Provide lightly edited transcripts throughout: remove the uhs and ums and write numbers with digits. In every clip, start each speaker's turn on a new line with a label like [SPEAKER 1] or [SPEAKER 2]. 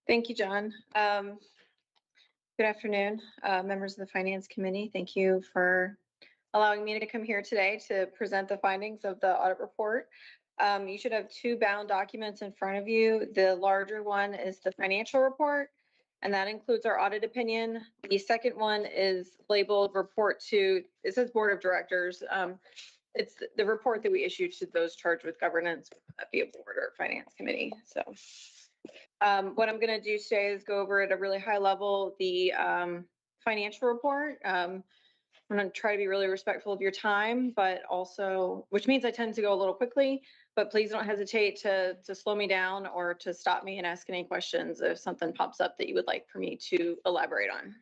[SPEAKER 1] Thank you, John. Good afternoon, members of the Finance Committee. Thank you for allowing me to come here today to present the findings of the audit report. You should have two bound documents in front of you. The larger one is the financial report, and that includes our audit opinion. The second one is labeled report to, it says Board of Directors. It's the report that we issued to those charged with governance, be a board or finance committee. So what I'm going to do today is go over at a really high level the financial report. I'm going to try to be really respectful of your time, but also, which means I tend to go a little quickly, but please don't hesitate to slow me down or to stop me and ask any questions if something pops up that you would like for me to elaborate on.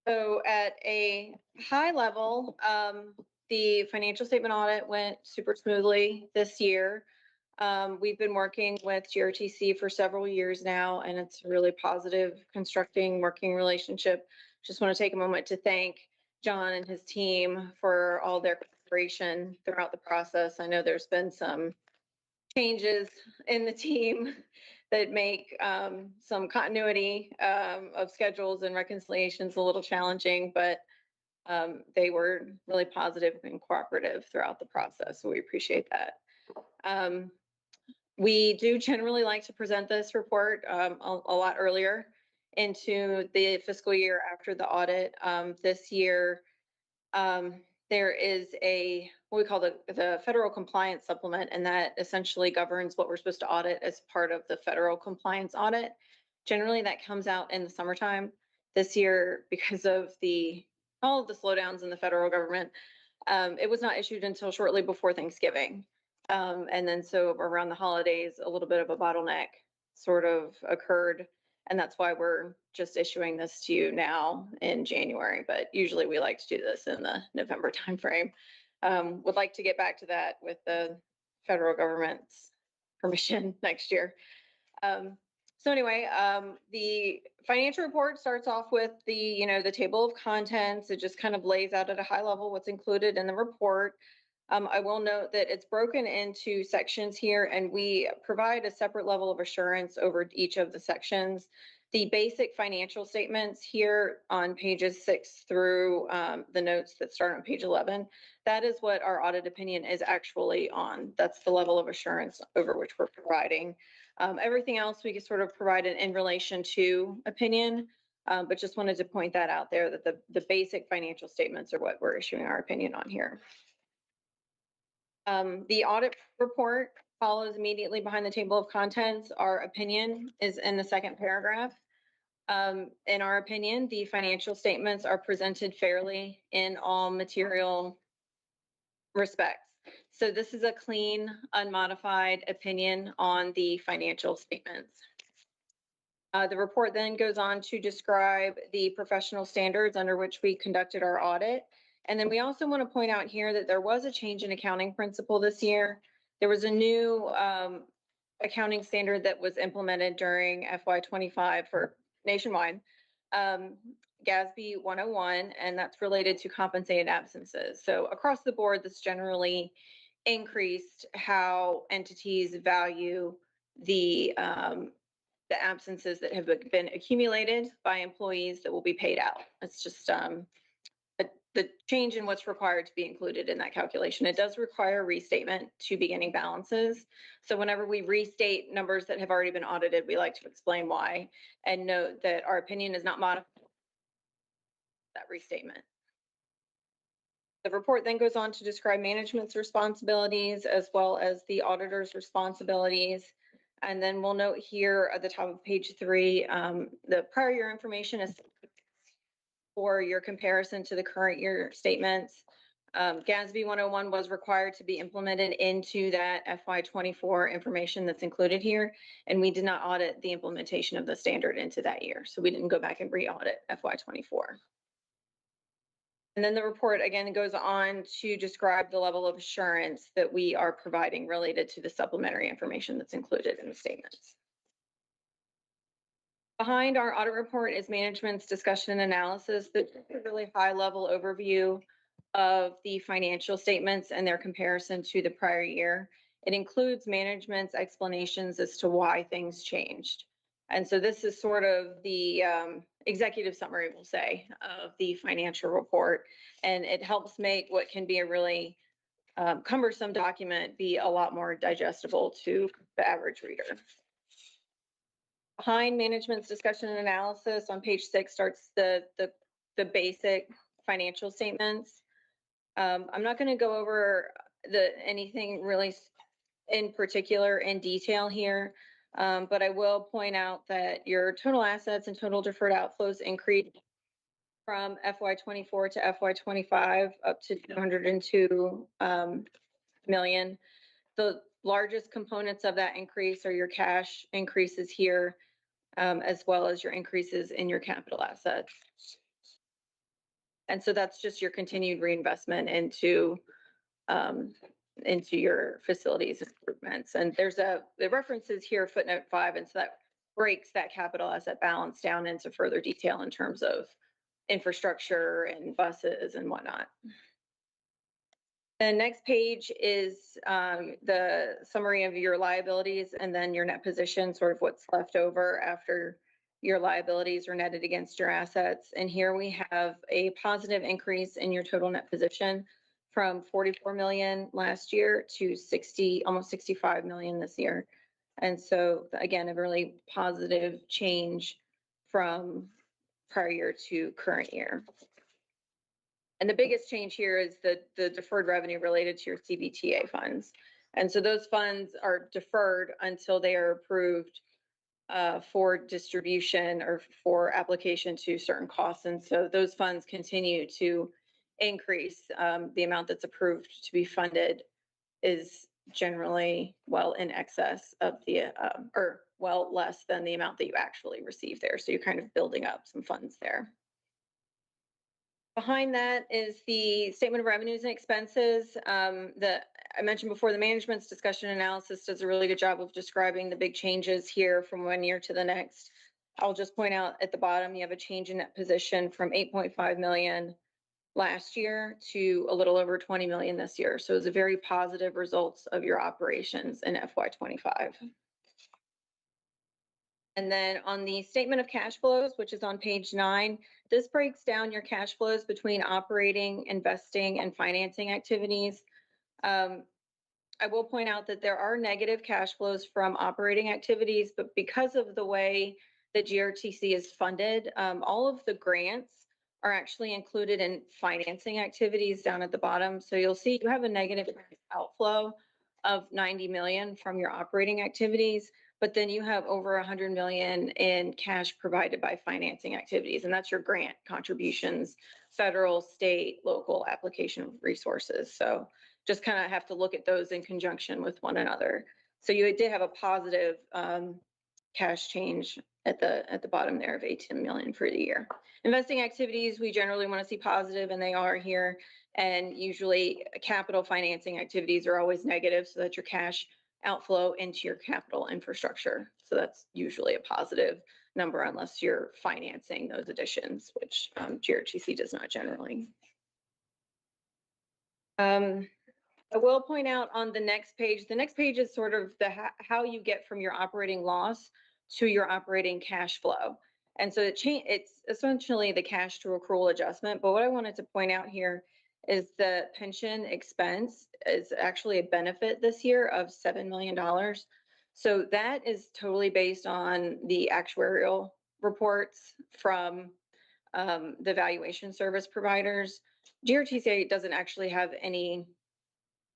[SPEAKER 1] So at a high level, the financial statement audit went super smoothly this year. We've been working with GRTC for several years now, and it's a really positive, constructing, working relationship. Just want to take a moment to thank John and his team for all their cooperation throughout the process. I know there's been some changes in the team that make some continuity of schedules and reconciliations a little challenging, but they were really positive and cooperative throughout the process, so we appreciate that. We do generally like to present this report a lot earlier into the fiscal year after the audit. This year, there is what we call the federal compliance supplement, and that essentially governs what we're supposed to audit as part of the federal compliance audit. Generally, that comes out in the summertime. This year, because of all of the slowdowns in the federal government, it was not issued until shortly before Thanksgiving. And then so around the holidays, a little bit of a bottleneck sort of occurred. And that's why we're just issuing this to you now in January. But usually we like to do this in the November timeframe. Would like to get back to that with the federal government's permission next year. So anyway, the financial report starts off with the table of contents. It just kind of lays out at a high level what's included in the report. I will note that it's broken into sections here, and we provide a separate level of assurance over each of the sections. The basic financial statements here on pages 6 through the notes that start on page 11, that is what our audit opinion is actually on. That's the level of assurance over which we're providing. Everything else we can sort of provide in relation to opinion, but just wanted to point that out there, that the basic financial statements are what we're issuing our opinion on here. The audit report follows immediately behind the table of contents. Our opinion is in the second paragraph. In our opinion, the financial statements are presented fairly in all material respects. So this is a clean, unmodified opinion on the financial statements. The report then goes on to describe the professional standards under which we conducted our audit. And then we also want to point out here that there was a change in accounting principle this year. There was a new accounting standard that was implemented during FY25 for nationwide, GASB 101, and that's related to compensated absences. So across the board, this generally increased how entities value the absences that have been accumulated by employees that will be paid out. It's just the change in what's required to be included in that calculation. It does require restatement to beginning balances. So whenever we restate numbers that have already been audited, we like to explain why and note that our opinion is not modified. that restatement. The report then goes on to describe management's responsibilities as well as the auditor's responsibilities. And then we'll note here at the top of page 3, the prior year information is for your comparison to the current year statements. GASB 101 was required to be implemented into that FY24 information that's included here, and we did not audit the implementation of the standard into that year. So we didn't go back and re-audit FY24. And then the report again goes on to describe the level of assurance that we are providing related to the supplementary information that's included in the statements. Behind our audit report is management's discussion and analysis. That's a really high level overview of the financial statements and their comparison to the prior year. It includes management's explanations as to why things changed. And so this is sort of the executive summary, we'll say, of the financial report. And it helps make what can be a really cumbersome document be a lot more digestible to the average reader. Behind management's discussion and analysis on page 6 starts the basic financial statements. I'm not going to go over anything really in particular in detail here, but I will point out that your total assets and total deferred outflows increased from FY24 to FY25 up to 202 million. The largest components of that increase are your cash increases here, as well as your increases in your capital assets. And so that's just your continued reinvestment into your facilities improvements. And there's the references here, footnote 5, and so that breaks that capital asset balance down into further detail in terms of infrastructure and buses and whatnot. The next page is the summary of your liabilities and then your net position, sort of what's left over after your liabilities are netted against your assets. And here we have a positive increase in your total net position from 44 million last year to almost 65 million this year. And so again, a really positive change from prior year to current year. And the biggest change here is the deferred revenue related to your CBTA funds. And so those funds are deferred until they are approved for distribution or for application to certain costs. And so those funds continue to increase. The amount that's approved to be funded is generally well in excess of the, or well less than the amount that you actually receive there. So you're kind of building up some funds there. Behind that is the statement of revenues and expenses. I mentioned before, the management's discussion analysis does a really good job of describing the big changes here from one year to the next. I'll just point out at the bottom, you have a change in net position from 8.5 million last year to a little over 20 million this year. So it's a very positive results of your operations in FY25. And then on the statement of cash flows, which is on page 9, this breaks down your cash flows between operating, investing, and financing activities. I will point out that there are negative cash flows from operating activities, but because of the way that GRTC is funded, all of the grants are actually included in financing activities down at the bottom. So you'll see you have a negative outflow of 90 million from your operating activities, but then you have over 100 million in cash provided by financing activities, and that's your grant contributions, federal, state, local application resources. So just kind of have to look at those in conjunction with one another. So you did have a positive cash change at the bottom there of 18 million for the year. Investing activities, we generally want to see positive, and they are here. And usually capital financing activities are always negative, so that's your cash outflow into your capital infrastructure. So that's usually a positive number unless you're financing those additions, which GRTC does not generally. I will point out on the next page is sort of how you get from your operating loss to your operating cash flow. And so it's essentially the cash to accrual adjustment. But what I wanted to point out here is the pension expense is actually a benefit this year of $7 million. So that is totally based on the actuarial reports from the valuation service providers. GRTC doesn't actually have any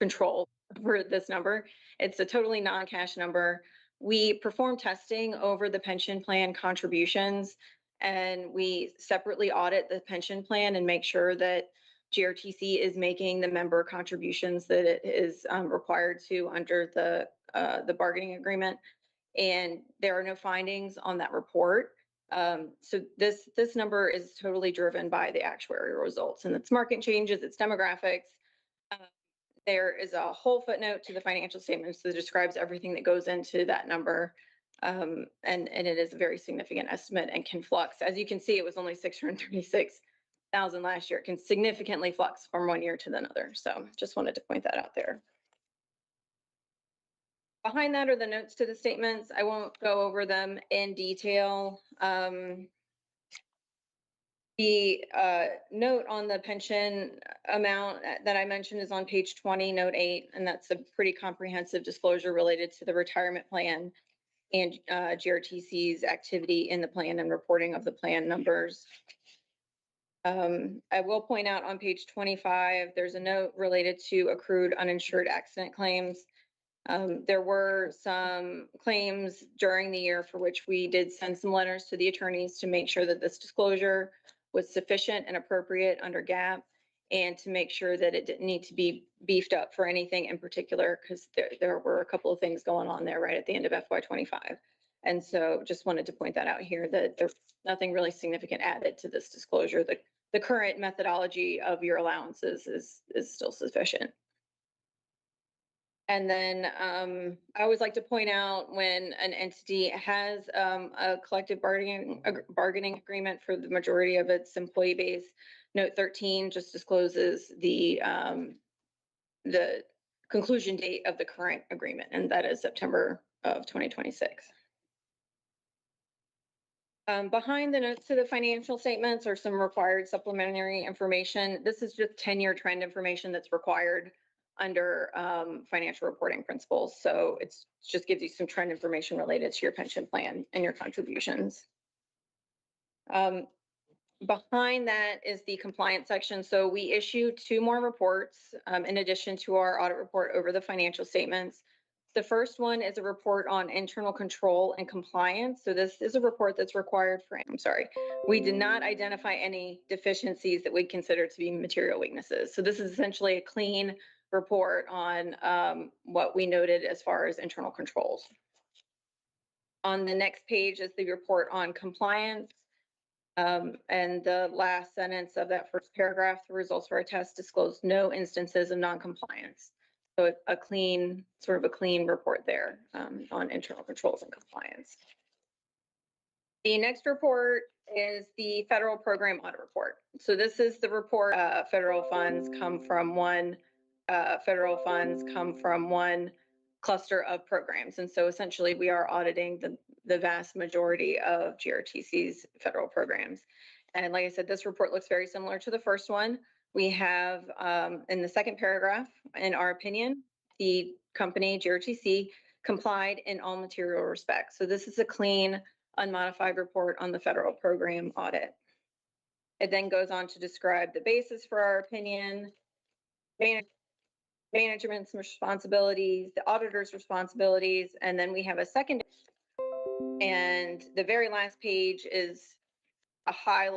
[SPEAKER 1] control over this number. It's a totally non-cash number. We perform testing over the pension plan contributions, and we separately audit the pension plan and make sure that GRTC is making the member contributions that it is required to under the bargaining agreement. And there are no findings on that report. So this number is totally driven by the actuarial results, and its market changes, its demographics. There is a whole footnote to the financial statements that describes everything that goes into that number. And it is a very significant estimate and can flux. As you can see, it was only 636,000 last year. It can significantly flux from one year to another. So just wanted to point that out there. Behind that are the notes to the statements. I won't go over them in detail. The note on the pension amount that I mentioned is on page 20, note 8, and that's a pretty comprehensive disclosure related to the retirement plan and GRTC's activity in the plan and reporting of the plan numbers. I will point out on page 25, there's a note related to accrued uninsured accident claims. There were some claims during the year for which we did send some letters to the attorneys to make sure that this disclosure was sufficient and appropriate under GAAP, and to make sure that it didn't need to be beefed up for anything in particular, because there were a couple of things going on there right at the end of FY25. And so just wanted to point that out here, that there's nothing really significant added to this disclosure. The current methodology of your allowances is still sufficient. And then I always like to point out when an entity has a collective bargaining agreement for the majority of its employee base, note 13 just discloses the conclusion date of the current agreement, and that is September of 2026. Behind the notes to the financial statements are some required supplementary information. This is just 10-year trend information that's required under financial reporting principles. So it just gives you some trend information related to your pension plan and your contributions. Behind that is the compliance section. So we issue 2 more reports in addition to our audit report over the financial statements. The first one is a report on internal control and compliance. So this is a report that's required for, we did not identify any deficiencies that we consider to be material weaknesses. So this is essentially a clean report on what we noted as far as internal controls. On the next page is the report on compliance. And the last sentence of that first paragraph, the results for our test disclosed no instances of non-compliance. So a clean report there on internal controls and compliance. The next report is the federal program audit report. So this is the report, federal funds come from one cluster of programs. And so essentially we are auditing the vast majority of GRTC's federal programs. And like I said, this report looks very similar to the first one. We have in the second paragraph, in our opinion, the company GRTC complied in all material respects. So this is a clean, unmodified report on the federal program audit. It then goes on to describe the basis for our opinion, management's responsibilities, the auditor's responsibilities, and then we have a second, and the very last page is a high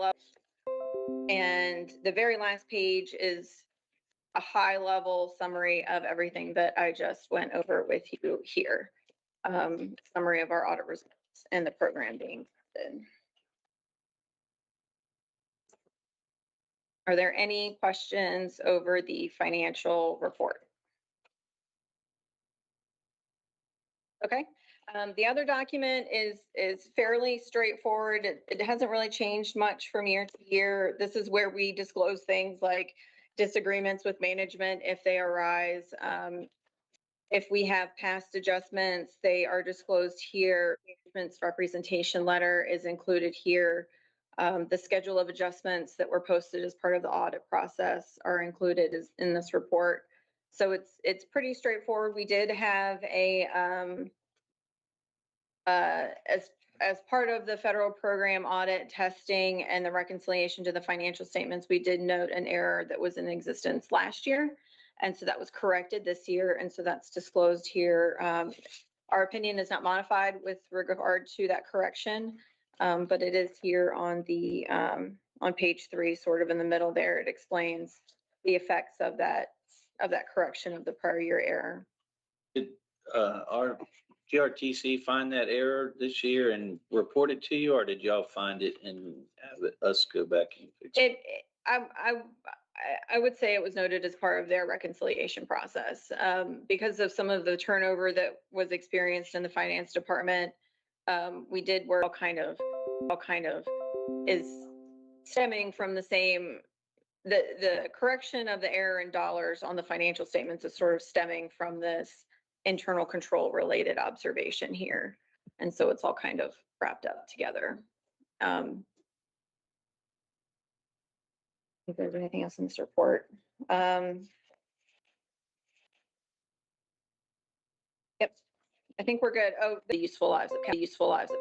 [SPEAKER 1] level, summary of everything that I just went over with you here. Summary of our audit results and the program being funded. Are there any questions over the financial report? Okay. The other document is fairly straightforward. It hasn't really changed much from year to year. This is where we disclose things like disagreements with management if they arise. If we have past adjustments, they are disclosed here. Management's representation letter is included here. The schedule of adjustments that were posted as part of the audit process are included in this report. So it's pretty straightforward. We did have as as part of the federal program audit testing and the reconciliation to the financial statements, we did note an error that was in existence last year. And so that was corrected this year. And so that's disclosed here. Our opinion is not modified with regard to that correction, but it is here on the on page 3, sort of in the middle there. It explains the effects of that correction of the prior year error.
[SPEAKER 2] Did our GRTC find that error this year and report it to you, or did y'all find it and have us go back and fix it?
[SPEAKER 1] I would say it was noted as part of their reconciliation process, because of some of the turnover that was experienced in the finance department. We did work all kind of is stemming from the same, the correction of the error in dollars on the financial statements is sort of stemming from this internal control related observation here. And so it's all kind of wrapped up together. If there's anything else in this report. Yep. I think we're good. Oh, the useful lives of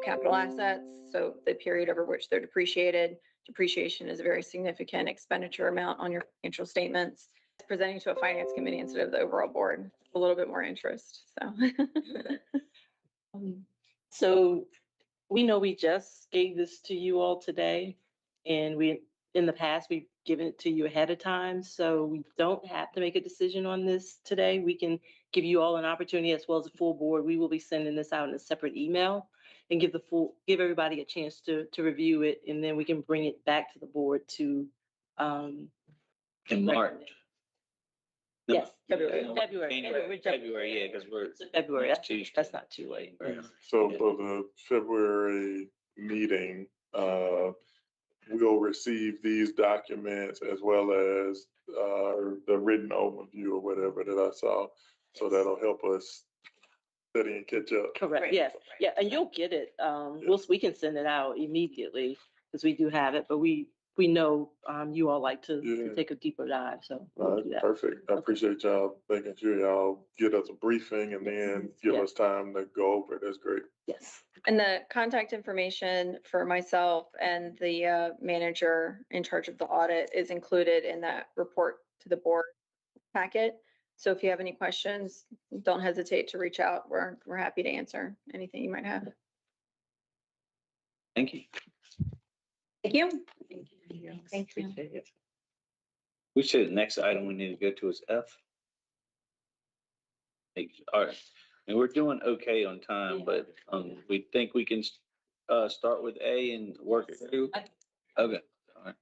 [SPEAKER 1] capital assets. So the period over which they're depreciated. Depreciation is a very significant expenditure amount on your financial statements. It's presenting to a finance committee instead of the overall board. A little bit more interest.
[SPEAKER 3] So we know we just gave this to you all today, and in the past, we've given it to you ahead of time, so we don't have to make a decision on this today. We can give you all an opportunity, as well as the full board. We will be sending this out in a separate email and give everybody a chance to review it, and then we can bring it back to the board to
[SPEAKER 2] In March. No,
[SPEAKER 3] Yes, February, yeah,
[SPEAKER 2] because we're
[SPEAKER 3] February. That's not too late.
[SPEAKER 4] Yeah. So for the February meeting, we'll receive these documents as well as the written overview or whatever that I saw. So that'll help us study and catch up.
[SPEAKER 3] Correct,
[SPEAKER 1] Right.
[SPEAKER 3] yes. Yeah, and you'll get it. We can send it out immediately because we do have it, but we know you all like to take a deeper dive, so we'll do that.
[SPEAKER 4] Perfect. I appreciate y'all making sure y'all get us a briefing and then give us time to go over it. That's great.
[SPEAKER 3] Yes.
[SPEAKER 1] And the contact information for myself and the manager in charge of the audit is included in that report to the board packet. So if you have any questions, don't hesitate to reach out. We're happy to answer anything you might have.
[SPEAKER 2] Thank you.
[SPEAKER 1] Thank you. Thank you.
[SPEAKER 2] We said the next item we need to go to is F. All right, and we're doing okay on time, but we think we can start with A and work it through. Okay, all right.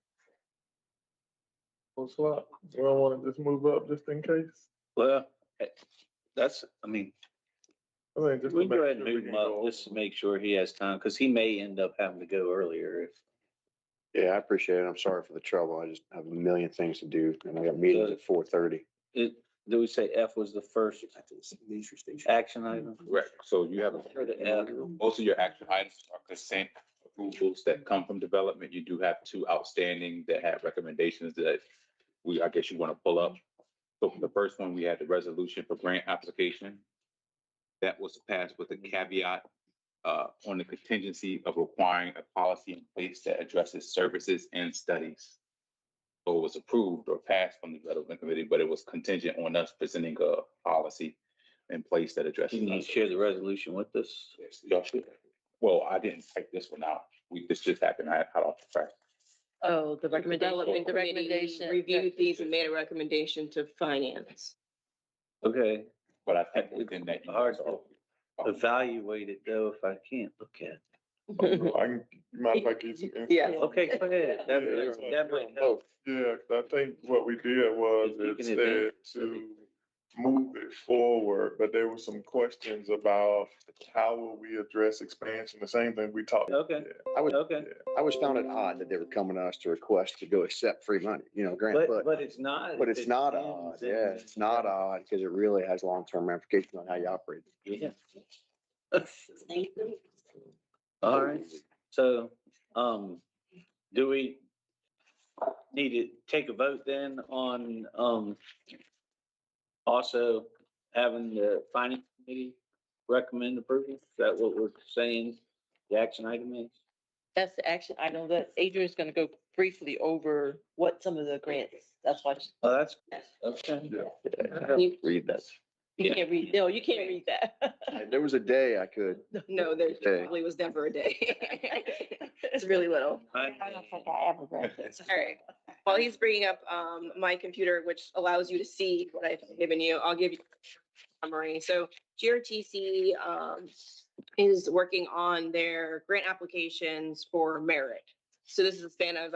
[SPEAKER 4] What's up? We don't want to just move up just in case.
[SPEAKER 2] Well, that's, I mean,
[SPEAKER 4] I think just
[SPEAKER 2] we
[SPEAKER 4] to
[SPEAKER 2] can go
[SPEAKER 4] make
[SPEAKER 2] ahead and
[SPEAKER 4] sure we
[SPEAKER 2] move
[SPEAKER 4] can
[SPEAKER 2] him up
[SPEAKER 4] go
[SPEAKER 2] just to make sure he has time, because he may end up having to go earlier if.
[SPEAKER 5] Yeah, I appreciate it. I'm sorry for the trouble. I just have a million things to do and I got meetings at 4:30.
[SPEAKER 2] Did we say F was the first action item?
[SPEAKER 6] Correct. So you have,
[SPEAKER 2] For the F.
[SPEAKER 6] most of your action items are consent approvals that come from development. You do have 2 outstanding that have recommendations that I guess you want to pull up. So for the first one, we had the resolution for grant application. That was passed with a caveat on the contingency of requiring a policy in place that addresses services and studies. So it was approved or passed from the development committee, but it was contingent on us presenting a policy in place that addresses.
[SPEAKER 2] Can you share the resolution with us?
[SPEAKER 6] Yes, y'all should. Well, I didn't type this one out. This just happened. I had off the track.
[SPEAKER 3] Oh, the recommendation.
[SPEAKER 7] Development
[SPEAKER 3] The
[SPEAKER 7] committee
[SPEAKER 3] recommendation.
[SPEAKER 7] reviewed these and made a recommendation to finance.
[SPEAKER 2] Okay,
[SPEAKER 6] But I think within that.
[SPEAKER 2] hard to evaluate it though if I can't look at it.
[SPEAKER 4] You mind if I give some input?
[SPEAKER 7] Yeah.
[SPEAKER 2] Okay, go ahead. That might help.
[SPEAKER 4] Yeah, 'cause I think what we did was
[SPEAKER 2] You
[SPEAKER 4] it
[SPEAKER 2] can
[SPEAKER 4] said
[SPEAKER 2] advance.
[SPEAKER 4] to move it forward, but there were some questions about how will we address expansion, the same thing we talked.
[SPEAKER 2] Okay.
[SPEAKER 4] Yeah.
[SPEAKER 5] I would,
[SPEAKER 2] Okay,
[SPEAKER 5] I always found it odd that they were coming to us to request to go accept free money, grant,
[SPEAKER 2] but it's not.
[SPEAKER 5] but it's not odd. Yeah, it's not odd because it really has long-term ramifications on how you operate.
[SPEAKER 2] Yeah. All right, so, do we need to take a vote then on, also having the finance committee recommend approval? Is that what we're saying? The action item is?
[SPEAKER 3] That's the action item that Adrian's gonna go briefly over what some of the grants, that's why.
[SPEAKER 2] Oh, that's, okay.
[SPEAKER 3] You
[SPEAKER 5] Read that.
[SPEAKER 3] you can't read, no, you can't read that.
[SPEAKER 5] There was a day I could.
[SPEAKER 7] No, there
[SPEAKER 5] Okay.
[SPEAKER 7] probably was never a day. It's really little.
[SPEAKER 3] I don't think I ever read this.
[SPEAKER 7] All right. While he's bringing up my computer, which allows you to see what I've given you, I'll give you a summary. So GRTC is working on their grant applications for merit. So this is a span of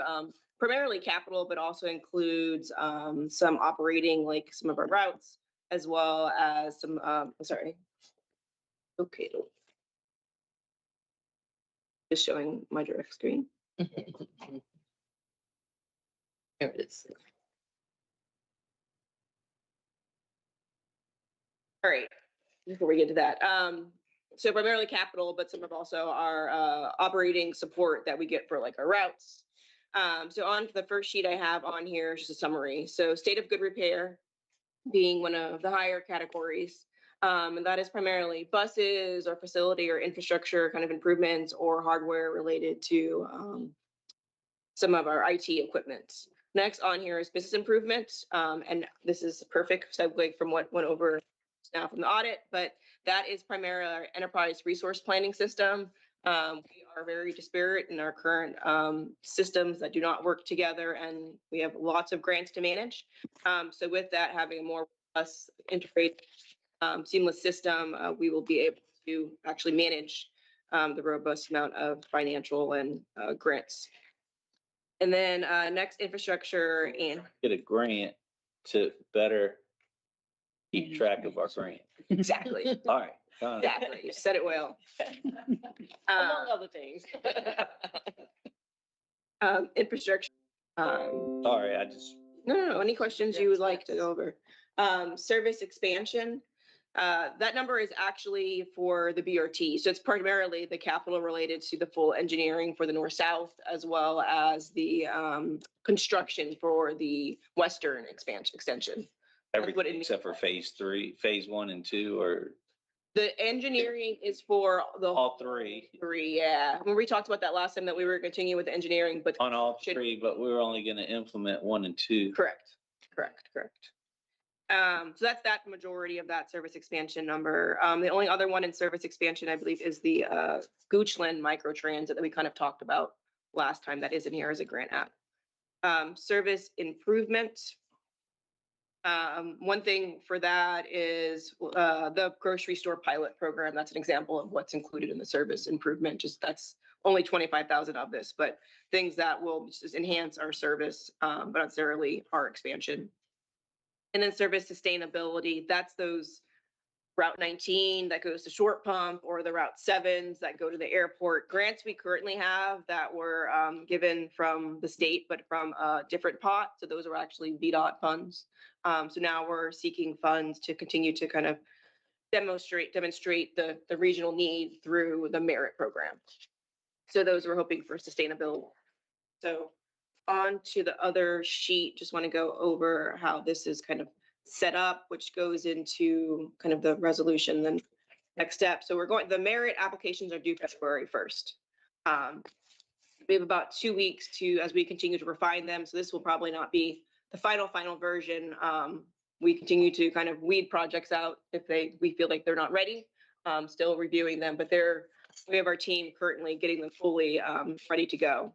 [SPEAKER 7] primarily capital, but also includes some operating, like some of our routes, as well as some, sorry. Okay. Just showing my direct screen.
[SPEAKER 3] Here it is.
[SPEAKER 7] All right, before we get to that, so primarily capital, but some of also our operating support that we get for like our routes. So on the first sheet I have on here is just a summary. So state of good repair being one of the higher categories. And that is primarily buses or facility or infrastructure kind of improvements or hardware related to some of our IT equipment. Next on here is business improvements. And this is a perfect segue from what went over now from the audit, but that is primarily our enterprise resource planning system. We are very disparate in our current systems that do not work together, and we have lots of grants to manage. So with that, having a more robust, integrated, seamless system, we will be able to actually manage the robust amount of financial and grants. And then next, infrastructure and
[SPEAKER 2] Get a grant to better keep track of our grant.
[SPEAKER 7] exactly.
[SPEAKER 2] All right. got it.
[SPEAKER 7] Exactly, you said it well.
[SPEAKER 3] Among other things.
[SPEAKER 7] Infrastructure.
[SPEAKER 2] Sorry, I just,
[SPEAKER 7] No, any questions you would like to go over? Service expansion. That number is actually for the BRT. So it's primarily the capital related to the full engineering for the north-south, as well as the construction for the western extension.
[SPEAKER 2] everything except for phase 1 and 2, or
[SPEAKER 7] The engineering is for the
[SPEAKER 2] all three?
[SPEAKER 7] three, yeah. When we talked about that last time, that we were continuing with the engineering, but
[SPEAKER 2] On all three, but we're only gonna implement 1 and 2.
[SPEAKER 7] correct. So that's that majority of that service expansion number. The only other one in service expansion, I believe, is the Goochland microtransit that we kind of talked about last time. That is in here as a grant app. Service improvement. One thing for that is the grocery store pilot program. That's an example of what's included in the service improvement. Just that's only 25,000 of this, but things that will just enhance our service, but not necessarily our expansion. And then service sustainability, that's those Route 19 that goes to Short Pump, or the Route 7s that go to the airport. Grants we currently have that were given from the state, but from a different pot. So those are actually VDOT funds. So now we're seeking funds to continue to kind of demonstrate the regional need through the merit program. So those we're hoping for sustainability. So on to the other sheet, just want to go over how this is kind of set up, which goes into kind of the resolution, then next step. So the merit applications are due February 1st. We have about 2 weeks as we continue to refine them. So this will probably not be the final version. We continue to kind of weed projects out if we feel like they're not ready, still reviewing them, but we have our team currently getting them fully ready to go.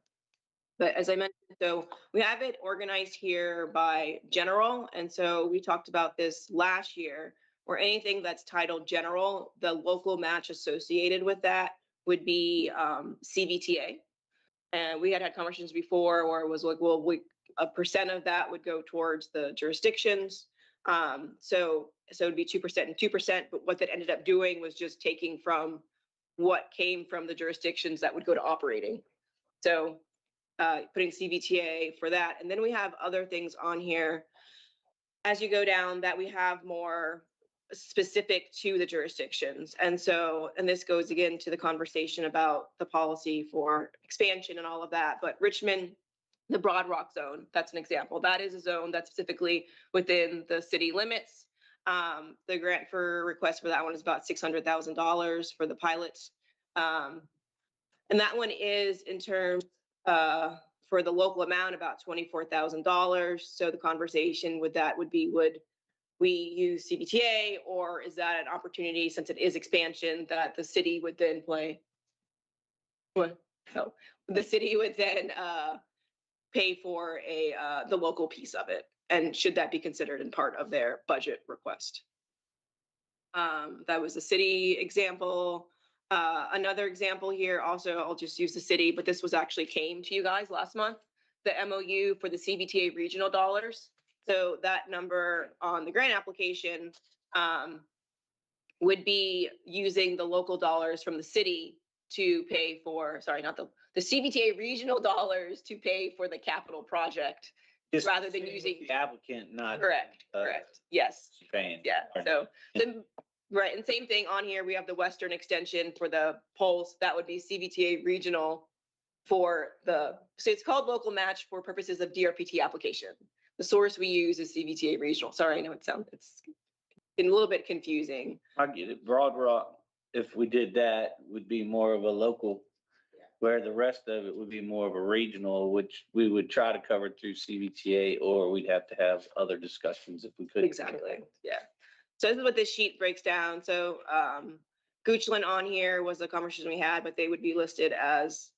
[SPEAKER 7] But as I mentioned, so we have it organized here by general. And so we talked about this last year, where anything that's titled general, the local match associated with that would be CVTA. And we had conversations before where it was like, well, a percent of that would go towards the jurisdictions. So it'd be 2% and 2%, but what that ended up doing was just taking from what came from the jurisdictions that would go to operating. So putting CVTA for that. And then we have other things on here as you go down that we have more specific to the jurisdictions. And this goes again to the conversation about the policy for expansion and all of that. But Richmond, the Broad Rock zone, that's an example. That is a zone that's specifically within the city limits. The grant for request for that one is about $600,000 for the pilots. And that one is in terms, for the local amount, about $24,000. So the conversation with that would be, would we use CBTA, or is that an opportunity, since it is expansion, that the city would then play? What? So the city would then pay for the local piece of it. And should that be considered in part of their budget request? That was the city example. Another example here, also, I'll just use the city, but this was actually came to you guys last month, the MOU for the CBTA regional dollars. So that number on the grant application would be using the local dollars from the city to pay for, sorry, not the CBTA regional dollars to pay for the capital project,
[SPEAKER 2] Just
[SPEAKER 7] rather than using.
[SPEAKER 2] the applicant, not.
[SPEAKER 7] Correct, yes.
[SPEAKER 2] Paying.
[SPEAKER 7] Yeah, so, right, and same thing on here, we have the western extension for the poles, that would be CBTA regional for so it's called local match for purposes of DRPT application. The source we use is CBTA regional. Sorry, I know it's been a little bit confusing.
[SPEAKER 2] I get it. Broad Rock, if we did that, would be more of a local, where the rest of it would be more of a regional, which we would try to cover through CBTA, or we'd have to have other discussions if we could.
[SPEAKER 7] Exactly, yeah. So this is what this sheet breaks down. So Goochland on here was the conversation we had, but they would be listed as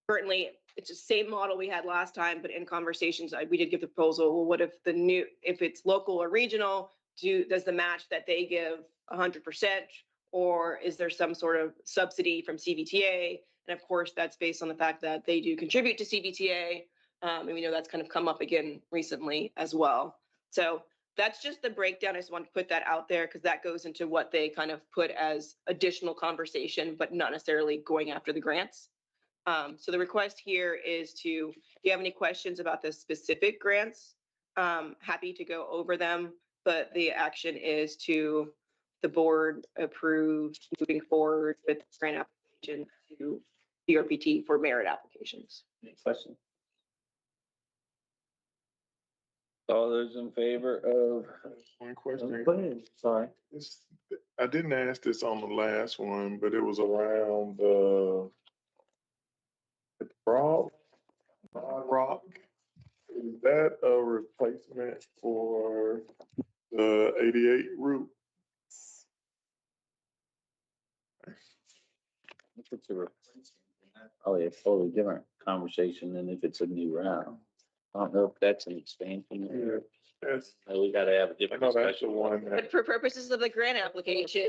[SPEAKER 7] currently, it's the same model we had last time, but in conversations, we did give the proposal, well, what if if it's local or regional, does the match that they give 100%, or is there some sort of subsidy from CBTA? And of course, that's based on the fact that they do contribute to CBTA. And we know that's kind of come up again recently as well. So that's just the breakdown. I just want to put that out there because that goes into what they kind of put as additional conversation, but not necessarily going after the grants. So the request here is if you have any questions about the specific grants, happy to go over them, but the action is to the board approve moving forward with grant application to DRPT for merit applications.
[SPEAKER 2] Any questions? All those in favor of?
[SPEAKER 4] One question.
[SPEAKER 2] Go ahead, sorry.
[SPEAKER 4] I didn't ask this on the last one, but it was around the Broad Rock. Is that a replacement for the 88 route?
[SPEAKER 2] If it's a replacement, oh, yeah, totally different conversation than if it's a new route. I don't know if that's an expansion or,
[SPEAKER 4] That's,
[SPEAKER 2] we gotta have a
[SPEAKER 4] I
[SPEAKER 2] different
[SPEAKER 4] know that's the
[SPEAKER 2] discussion.
[SPEAKER 4] one that.
[SPEAKER 7] But for purposes of the grant application.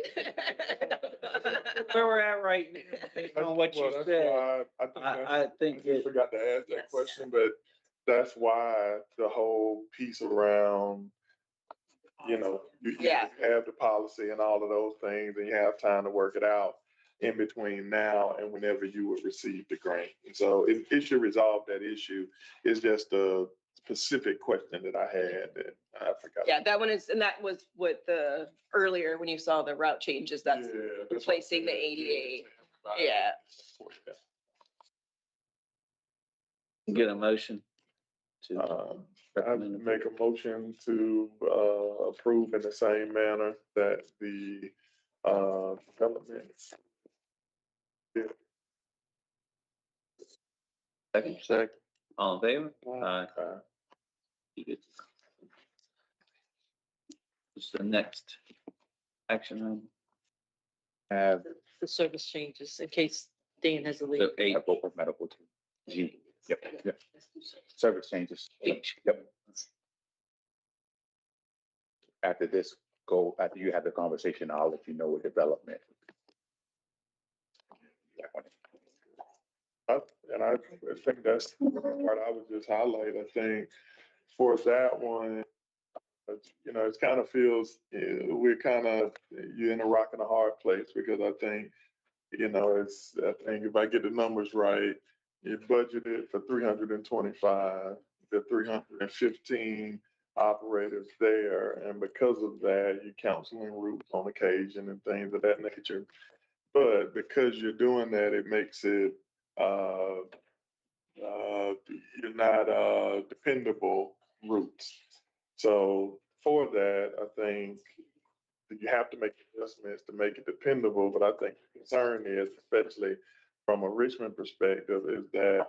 [SPEAKER 2] Where we're at right now, based on what you
[SPEAKER 4] Well, that's
[SPEAKER 2] said,
[SPEAKER 4] why
[SPEAKER 2] I think
[SPEAKER 4] I
[SPEAKER 2] it,
[SPEAKER 4] forgot to ask that
[SPEAKER 7] Yes.
[SPEAKER 4] question, but that's why the whole piece around, you
[SPEAKER 7] Yeah.
[SPEAKER 4] have the policy and all of those things, and you have time to work it out in between now and whenever you would receive the grant. And so it should resolve that issue. It's just a specific question that I had that I forgot.
[SPEAKER 7] Yeah, that one is, and that was what earlier when you saw the route changes, that's
[SPEAKER 4] Yeah, that's what
[SPEAKER 7] replacing the
[SPEAKER 4] I said.
[SPEAKER 7] 88.
[SPEAKER 4] Yeah.
[SPEAKER 2] get a motion to.
[SPEAKER 4] I make a motion to approve in the same manner that the development.
[SPEAKER 2] Second. All in favor? Aye.
[SPEAKER 4] Uh,
[SPEAKER 2] What's the next action item?
[SPEAKER 6] Have
[SPEAKER 3] The service changes in case Dan has a lead.
[SPEAKER 2] So eight.
[SPEAKER 6] medical too. Yep. Service changes. Yep. After you have the conversation, I'll let you know what development.
[SPEAKER 4] And I think that's the part I would just highlight. I think for that one, it kind of feels, you're in a rock and a hard place because I think, I think if I get the numbers right, you budgeted for 325, the 315 operators there. And because of that, you're canceling routes on occasion and things of that nature. But because you're doing that, it makes it, you're not dependable routes. So for that, I think you have to make adjustments to make it dependable. But I think the concern is, especially from a Richmond perspective is that,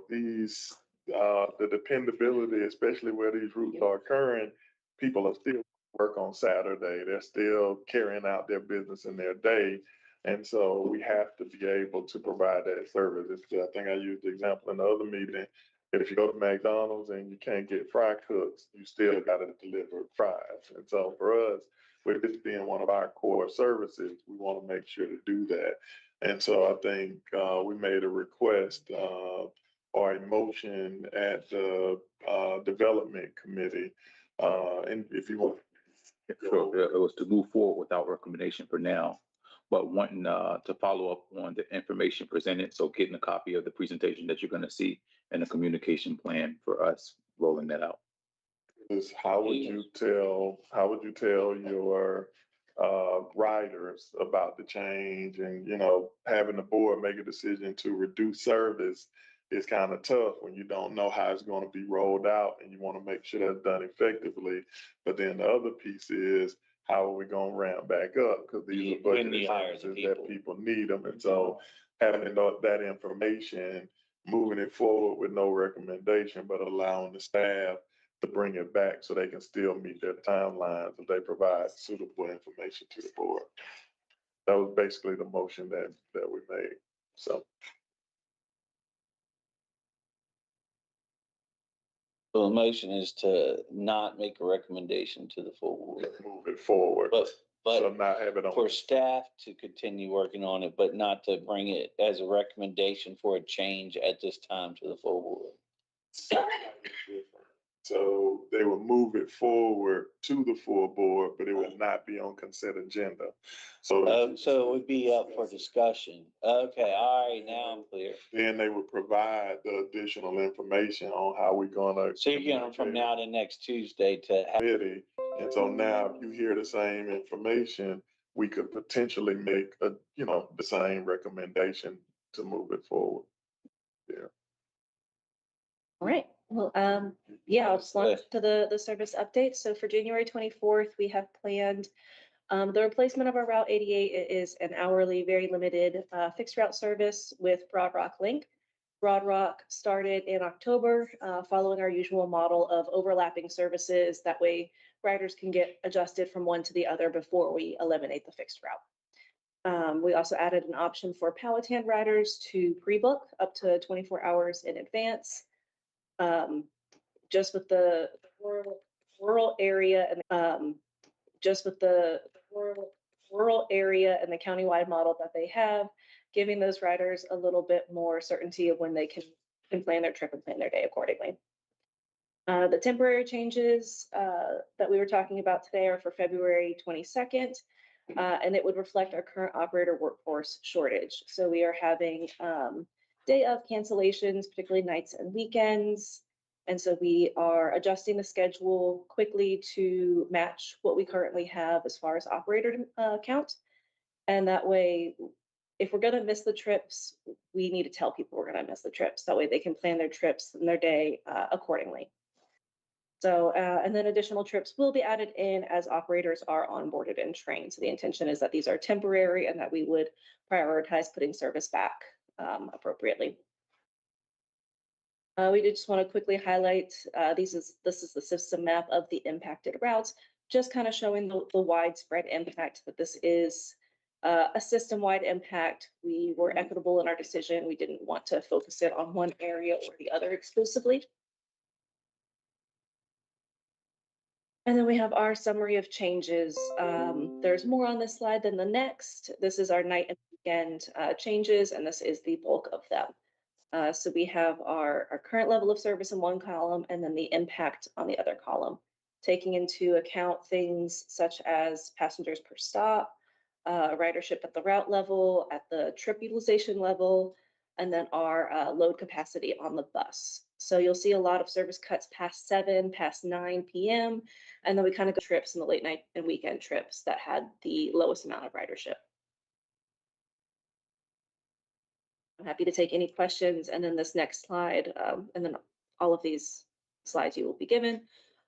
[SPEAKER 4] these, the dependability, especially where these routes are occurring, people are still work on Saturday. They're still carrying out their business in their day. And so we have to be able to provide that service. I think I used the example in the other meeting. If you go to McDonald's and you can't get fry cooks, you still got to deliver fries. And so for us, with this being one of our core services, we want to make sure to do that. And so I think we made a request or a motion at the development committee. And if you want.
[SPEAKER 6] Sure, it was to move forward without recommendation for now, but wanting to follow up on the information presented. So getting a copy of the presentation that you're going to see and a communication plan for us rolling that out.
[SPEAKER 4] Is how would you tell your riders about the change, and having the board make a decision to reduce service is kind of tough when you don't know how it's going to be rolled out and you want to make sure that's done effectively. But then the other piece is, how are we going to ramp back up? Because these are budgeted services that people need them. And so having that information, moving it forward with no recommendation, but allowing the staff to bring it back so they can still meet their timelines if they provide suitable information to the board. That was basically the motion that we made. So.
[SPEAKER 2] So the motion is to not make a recommendation to the full board,
[SPEAKER 4] Move it forward.
[SPEAKER 2] but
[SPEAKER 4] So not have it on.
[SPEAKER 2] for staff to continue working on it, but not to bring it as a recommendation for a change at this time to the full board.
[SPEAKER 4] So they would move it forward to the full board, but it would not be on consent agenda. So.
[SPEAKER 2] So it would be up for discussion. Okay, all right, now I'm clear.
[SPEAKER 4] Then they would provide the additional information on how we're gonna.
[SPEAKER 2] So you're going from now to next Tuesday to have.
[SPEAKER 4] Committee. And so now if you hear the same information, we could potentially make the same recommendation to move it forward.
[SPEAKER 8] All right, well, yeah, I'll just launch to the service update. So for January 24th, we have planned the replacement of our Route 88. It is an hourly, very limited fixed route service with Broad Rock Link. Broad Rock started in October, following our usual model of overlapping services. That way riders can get adjusted from one to the other before we eliminate the fixed route. We also added an option for Powhatan riders to pre-book up to 24 hours in advance. Just with the rural area and just with the rural area and the countywide model that they have, giving those riders a little bit more certainty of when they can plan their trip and plan their day accordingly. The temporary changes that we were talking about today are for February 22nd, and it would reflect our current operator workforce shortage. So we are having day of cancellations, particularly nights and weekends. And so we are adjusting the schedule quickly to match what we currently have as far as operator count. And that way, if we're going to miss the trips, we need to tell people we're going to miss the trips. That way they can plan their trips and their day accordingly. So, and then additional trips will be added in as operators are onboarded and trained. So the intention is that these are temporary and that we would prioritize putting service back appropriately. We did just want to quickly highlight, this is the system map of the impacted routes, just kind of showing the widespread impact that this is a system-wide impact. We were equitable in our decision. We didn't want to focus it on one area or the other exclusively. And then we have our summary of changes. There's more on this slide than the next. This is our night and weekend changes, and this is the bulk of them. So we have our current level of service in one column and then the impact on the other column, taking into account things such as passengers per stop, ridership at the route level, at the trip utilization level, and then our load capacity on the bus. So you'll see a lot of service cuts past 7, past 9 p.m. And then we kind of go trips in the late night and weekend trips that had the lowest amount of ridership. I'm happy to take any questions. And then this next slide, and then all of these slides you will be given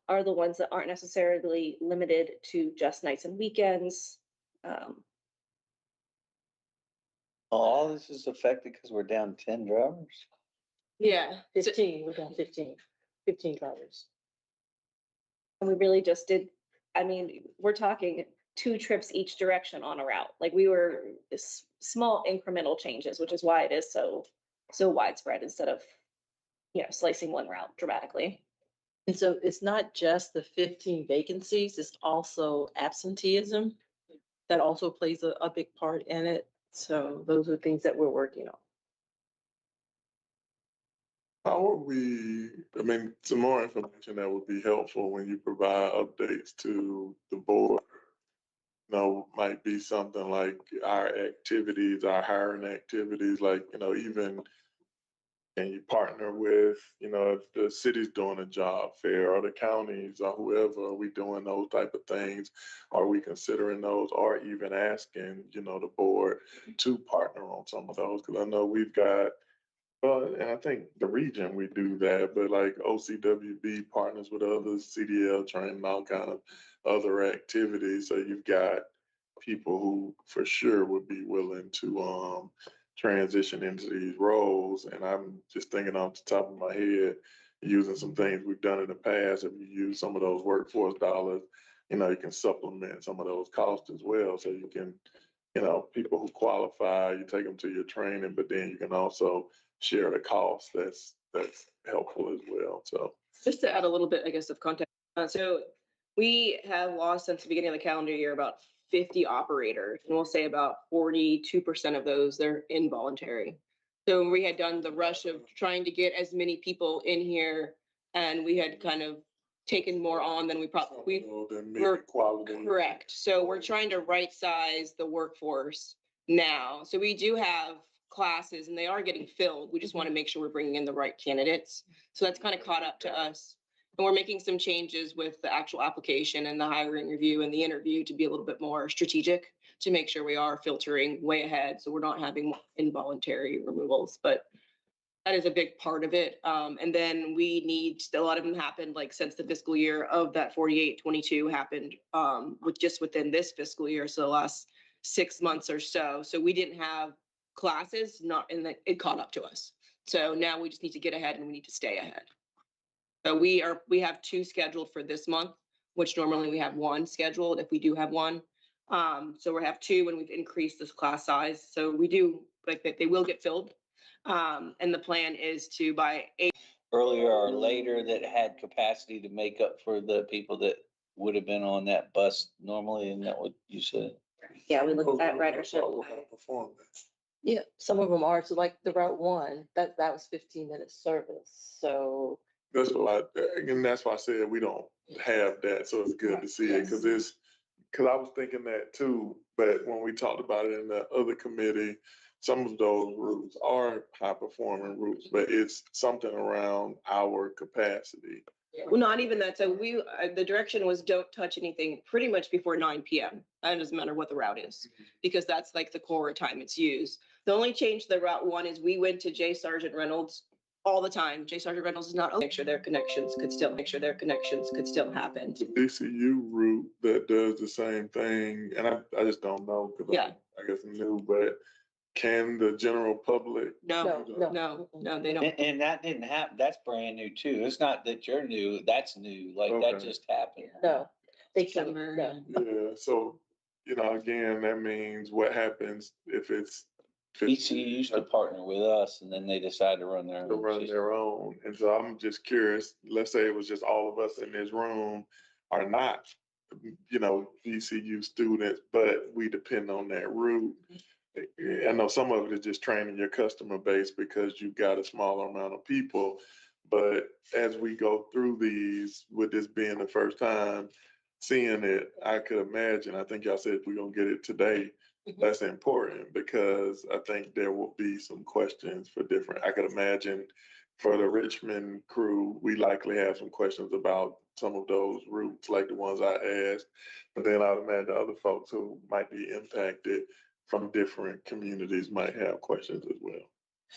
[SPEAKER 8] are the ones that aren't necessarily limited to just nights and weekends.
[SPEAKER 2] All this is affected because we're down 10 drivers.
[SPEAKER 7] Yeah. So-
[SPEAKER 3] 15, we're down 15 drivers.
[SPEAKER 8] And we really just did, I mean, we're talking 2 trips each direction on a route. Like we were small incremental changes, which is why it is so widespread instead of, slicing one route dramatically.
[SPEAKER 3] And so it's not just the 15 vacancies, it's also absenteeism. That also plays a big part in it. So those are things that we're working on.
[SPEAKER 4] How would some more information that would be helpful when you provide updates to the board. Might be something like our activities, our hiring activities, like, even can you partner with, if the city's doing a job fair or the counties or whoever, are we doing those type of things? Are we considering those or even asking, the board to partner on some of those? Cause I know we've got, and I think the region, we do that, but like OCWB partners with others, CDL training, all kind of other activities. So you've got people who for sure would be willing to transition into these roles. And I'm just thinking off the top of my head, using some things we've done in the past. If you use some of those workforce dollars, you can supplement some of those costs as well. So you can, people who qualify, you take them to your training, but then you can also share the cost. That's helpful as well. So
[SPEAKER 7] Just to add a little bit, I guess, of context. So we have lost since the beginning of the calendar year about 50 operators, and we'll say about 42% of those, they're involuntary. So we had done the rush of trying to get as many people in here, and we had kind of taken more on than we probably, we're
[SPEAKER 4] quality.
[SPEAKER 7] correct. So we're trying to right size the workforce now. So we do have classes and they are getting filled. We just want to make sure we're bringing in the right candidates. So that's kind of caught up to us. And we're making some changes with the actual application and the hiring review and the interview to be a little bit more strategic to make sure we are filtering way ahead. So we're not having involuntary removals, but that is a big part of it. And then we need, a lot of them happened like since the fiscal year of that 48-22 happened within this fiscal year. So the last 6 months or so. So we didn't have classes, it caught up to us. So now we just need to get ahead and we need to stay ahead. So we have 2 scheduled for this month, which normally we have 1 scheduled if we do have 1. So we have 2 and we've increased this class size. So we do like that they will get filled. And the plan is to by 8
[SPEAKER 2] Earlier or later that had capacity to make up for the people that would have been on that bus normally. Isn't that what you said?
[SPEAKER 8] Yeah, we looked at ridership.
[SPEAKER 3] Yeah, some of them are. So like the Route 1, that was 15-minute service. So
[SPEAKER 4] That's why I said we don't have that, so it's good to see it, because I was thinking that too, but when we talked about it in the other committee, some of those routes are high performing routes, but it's something around our capacity.
[SPEAKER 7] Well, not even that. So the direction was don't touch anything pretty much before 9 p.m. It doesn't matter what the route is, because that's like the core time it's used. The only change to the Route 1 is we went to J. Sargent Reynolds all the time. J. Sargent Reynolds is not open. Make sure their connections could still happen.
[SPEAKER 4] The DCU route that does the same thing, and I just don't know, because
[SPEAKER 7] Yeah.
[SPEAKER 4] I guess I'm new, but can the general public?
[SPEAKER 7] No, they don't.
[SPEAKER 2] And that didn't happen. That's brand new too. It's not that you're new. That's new. Like that
[SPEAKER 4] Okay.
[SPEAKER 2] just happened.
[SPEAKER 3] no, they can't.
[SPEAKER 7] Summer.
[SPEAKER 3] No.
[SPEAKER 4] Yeah, so, again, that means what happens if it's.
[SPEAKER 2] ECU used to partner with us and then they decided to run their
[SPEAKER 4] To
[SPEAKER 2] own.
[SPEAKER 4] run
[SPEAKER 2] system.
[SPEAKER 4] their own. And so I'm just curious, let's say it was just all of us in this room are not, DCU students, but we depend on that route. I know some of it is just training your customer base because you've got a smaller amount of people. But as we go through these, with this being the first time seeing it, I could imagine, I think y'all said we're gonna get it today. That's important because I think there will be some questions for different, I could imagine for the Richmond crew, we likely have some questions about some of those routes, like the ones I asked. But then I'd imagine other folks who might be impacted from different communities might have questions as well.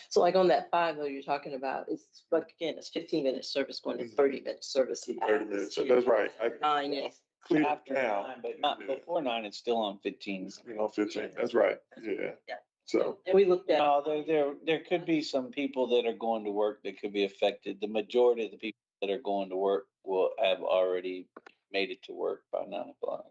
[SPEAKER 3] So like on that 5 though, you're talking about, it's, but again, it's 15-minute service going to 30-minute service.
[SPEAKER 4] 30 minutes, so that's right. Clear
[SPEAKER 2] After
[SPEAKER 4] now.
[SPEAKER 2] 9, but not before 9, it's still on 15.
[SPEAKER 4] 15, that's right, yeah. So,
[SPEAKER 3] And we looked at,
[SPEAKER 2] No, there could be some people that are going to work that could be affected. The majority of the people that are going to work will have already made it to work by 9 o'clock.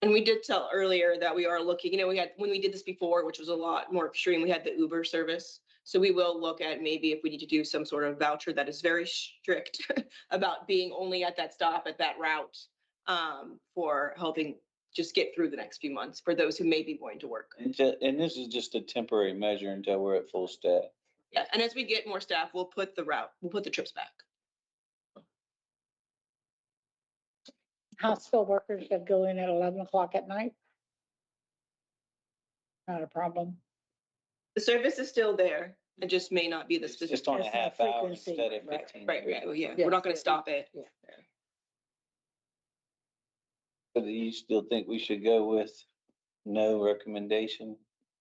[SPEAKER 7] And we did tell earlier that we are looking, we had, when we did this before, which was a lot more extreme, we had the Uber service. So we will look at maybe if we need to do some sort of voucher that is very strict about being only at that stop, at that route, for helping just get through the next few months for those who may be going to work.
[SPEAKER 2] And this is just a temporary measure until we're at full staff.
[SPEAKER 7] Yeah, and as we get more staff, we'll put the trips back.
[SPEAKER 9] Hospital workers that go in at 11 o'clock at night? Not a problem.
[SPEAKER 7] The service is still there. It just may not be the
[SPEAKER 2] It's
[SPEAKER 7] specific.
[SPEAKER 2] just on a
[SPEAKER 9] That's not
[SPEAKER 2] half hour
[SPEAKER 9] frequency,
[SPEAKER 2] instead of
[SPEAKER 9] right.
[SPEAKER 2] 15.
[SPEAKER 7] Right, well, yeah,
[SPEAKER 9] Yes.
[SPEAKER 7] we're not gonna stop it.
[SPEAKER 9] Yeah.
[SPEAKER 2] So do you still think we should go with no recommendation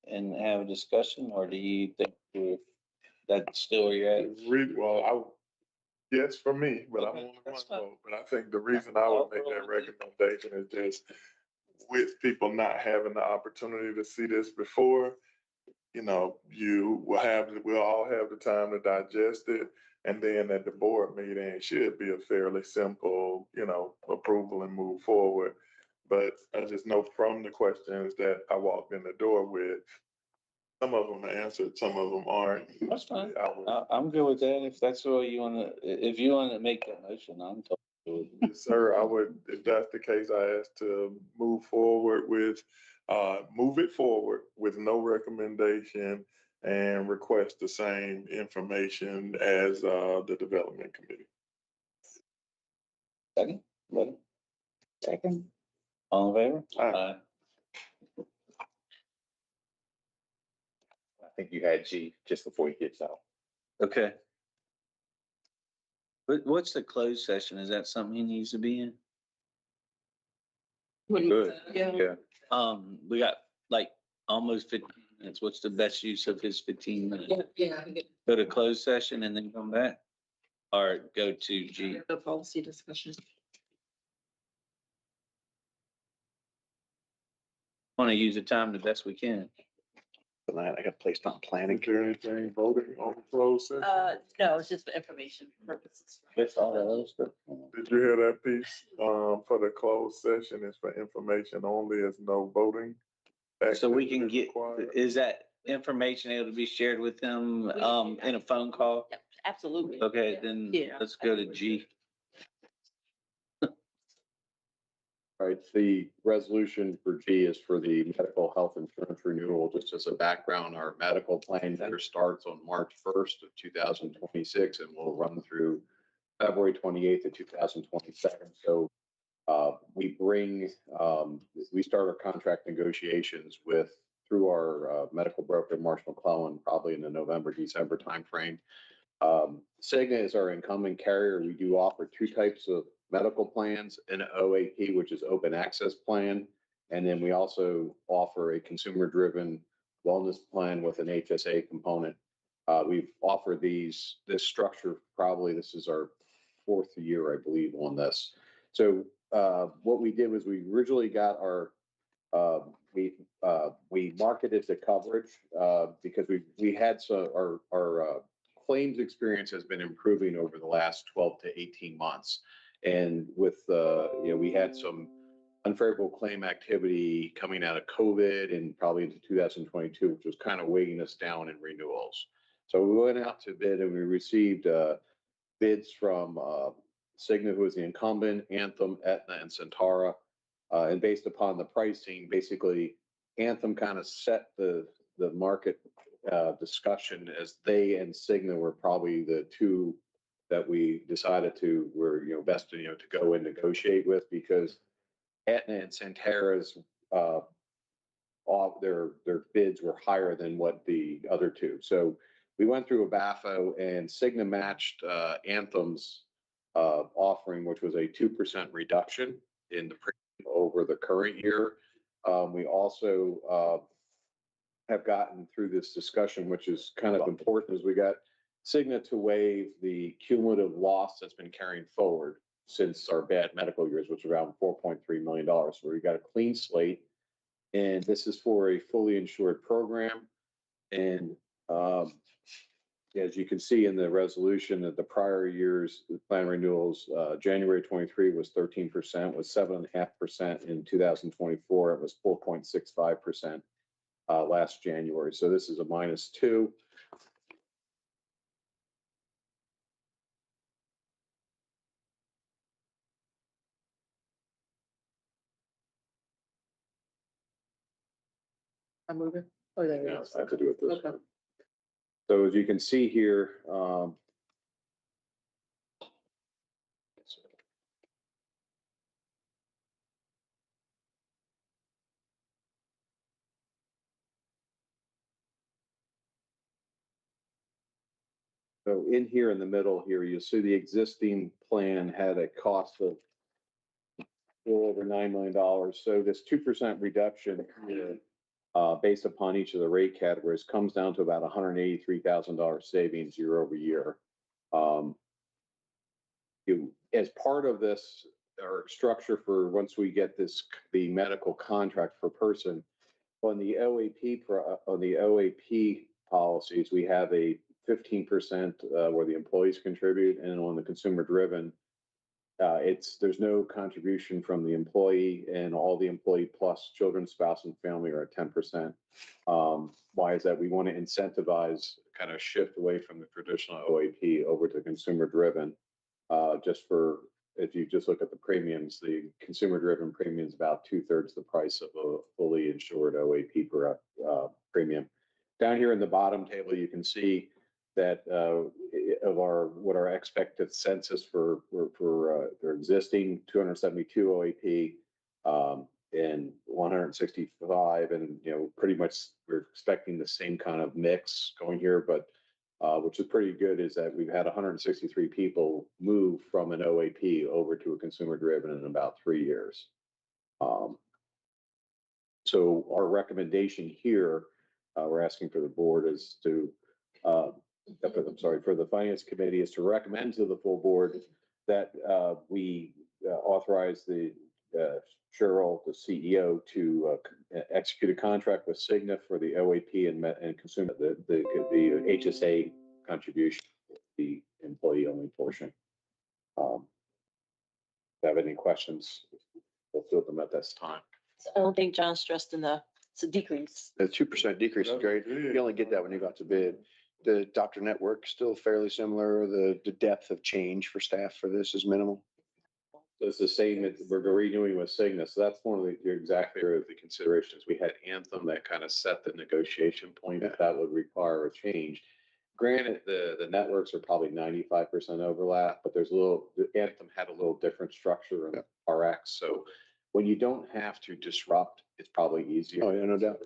[SPEAKER 2] and have a discussion, or do you think that's still where you're at?
[SPEAKER 4] yes, for me, but I'm
[SPEAKER 2] Okay,
[SPEAKER 4] only one
[SPEAKER 2] that's fine.
[SPEAKER 4] vote. But I think the reason I would make that recommendation is just with people not having the opportunity to see this before, we'll all have the time to digest it. And then at the board meeting, it should be a fairly simple, approval and move forward. But I just know from the questions that I walked in the door with, some of them are answered, some of them aren't.
[SPEAKER 2] That's fine.
[SPEAKER 4] I would-
[SPEAKER 2] I'm good with that. If that's what you wanna, if you wanna make that motion, I'm totally good with it.
[SPEAKER 4] Yes, sir, I would, if that's the case, I ask to move forward with, move it forward with no recommendation and request the same information as, the development committee.
[SPEAKER 2] Second, Letty?
[SPEAKER 9] Second.
[SPEAKER 2] All in favor?
[SPEAKER 4] Aye.
[SPEAKER 6] I think you had G just before he gets out.
[SPEAKER 2] Okay. What's the closed session? Is that something he needs to be in?
[SPEAKER 6] Good.
[SPEAKER 7] Yeah.
[SPEAKER 2] We got like almost 15 minutes. What's the best use of his 15 minutes?
[SPEAKER 7] Yeah.
[SPEAKER 2] Go to closed session and then come back? Or go to G?
[SPEAKER 7] The policy discussion.
[SPEAKER 2] Want to use the time the best we can.
[SPEAKER 5] Tonight, I got placed on planning.
[SPEAKER 4] Is there anything voting on the closed session?
[SPEAKER 3] no, it's just for information purposes.
[SPEAKER 2] That's all that other stuff.
[SPEAKER 4] Did you hear that piece? For the closed session, it's for information only, it's no voting.
[SPEAKER 2] So we can
[SPEAKER 4] activity
[SPEAKER 2] get,
[SPEAKER 4] required.
[SPEAKER 2] is that information able to be shared with them, in a phone call?
[SPEAKER 3] Yep, absolutely.
[SPEAKER 2] Okay, then
[SPEAKER 3] Yeah.
[SPEAKER 2] let's go to G.
[SPEAKER 5] All right, the resolution for G is for the medical health insurance renewal. Just as a background, our medical plan year starts on March 1st of 2026 and will run through February 28th of 2027. So we start our contract negotiations through our medical broker, Marsh McClellan, probably in the November, December timeframe. Cigna is our incumbent carrier. We do offer two types of medical plans, an OAP, which is open access plan. And then we also offer a consumer-driven wellness plan with an HSA component. We've offered this structure, this is our fourth year, I believe, on this. So what we did was we originally got we marketed the coverage because we had our claims experience has been improving over the last 12 to 18 months. And with, we had some unfavorable claim activity coming out of COVID and probably into 2022, which was kind of weighing us down in renewals. So we went out to bid and we received bids from Cigna, who is the incumbent, Anthem, Aetna, and Centara. And based upon the pricing, basically Anthem kind of set the market discussion as they and Cigna were probably the two that we decided were best to go and negotiate with, because Aetna and Centara's their bids were higher than what the other two. So we went through a BAFO and Cigna matched Anthem's offering, which was a 2% reduction in the premium over the current year. We also have gotten through this discussion, which is kind of important, is we got Cigna to waive the cumulative loss that's been carrying forward since our bad medical years, which is around $4.3 million. So we got a clean slate. And this is for a fully insured program. And as you can see in the resolution, that the prior years, the plan renewals, January 23 was 13%, was 7.5% in 2024. It was 4.65% last January. So this is a -2.
[SPEAKER 3] I'm moving. Oh, there it
[SPEAKER 5] Yeah,
[SPEAKER 3] is.
[SPEAKER 5] I have to do it this
[SPEAKER 3] Okay.
[SPEAKER 5] way. So as you can see here, so in here in the middle here, you see the existing plan had a cost of a little over $9 million. So this 2% reduction here, based upon each of the rate categories, comes down to about $183,000 savings year over year. As part of this, our structure for once we get the medical contract per person, on the OAP policies, we have a 15% where the employees contribute, and on the consumer driven, there's no contribution from the employee, and all the employee plus children, spouse, and family are at 10%. Why is that? We want to incentivize kind of shift away from the traditional OAP over to consumer driven. If you just look at the premiums, the consumer driven premium is about 2/3 the price of a fully insured OAP premium. Down here in the bottom table, you can see that what our expected census for their existing 272 OAP and 165, and pretty much we're expecting the same kind of mix going here, but which is pretty good, is that we've had 163 people move from an OAP over to a consumer driven in about 3 years. So our recommendation here, we're asking for the board is to, for the finance committee is to recommend to the full board that we authorize the Cheryl, the CEO, to execute a contract with Cigna for the OAP and consumer the HSA contribution, the employee only portion. If you have any questions, we'll field them at this time.
[SPEAKER 3] I don't think John stressed enough. It's a decrease.
[SPEAKER 10] The 2% decrease is great. You only get that when you go out to bid. The doctor network still fairly similar. The depth of change for staff for this is minimal.
[SPEAKER 5] So it's the same, we're renewing with Cigna, so that's one of you're exactly right, the considerations. We had Anthem that kind of set the negotiation point that would require a change. Granted, the networks are probably 95% overlap, but Anthem had a little different structure in RX, so when you don't have to disrupt, it's probably easier.
[SPEAKER 10] Oh, yeah, no doubt.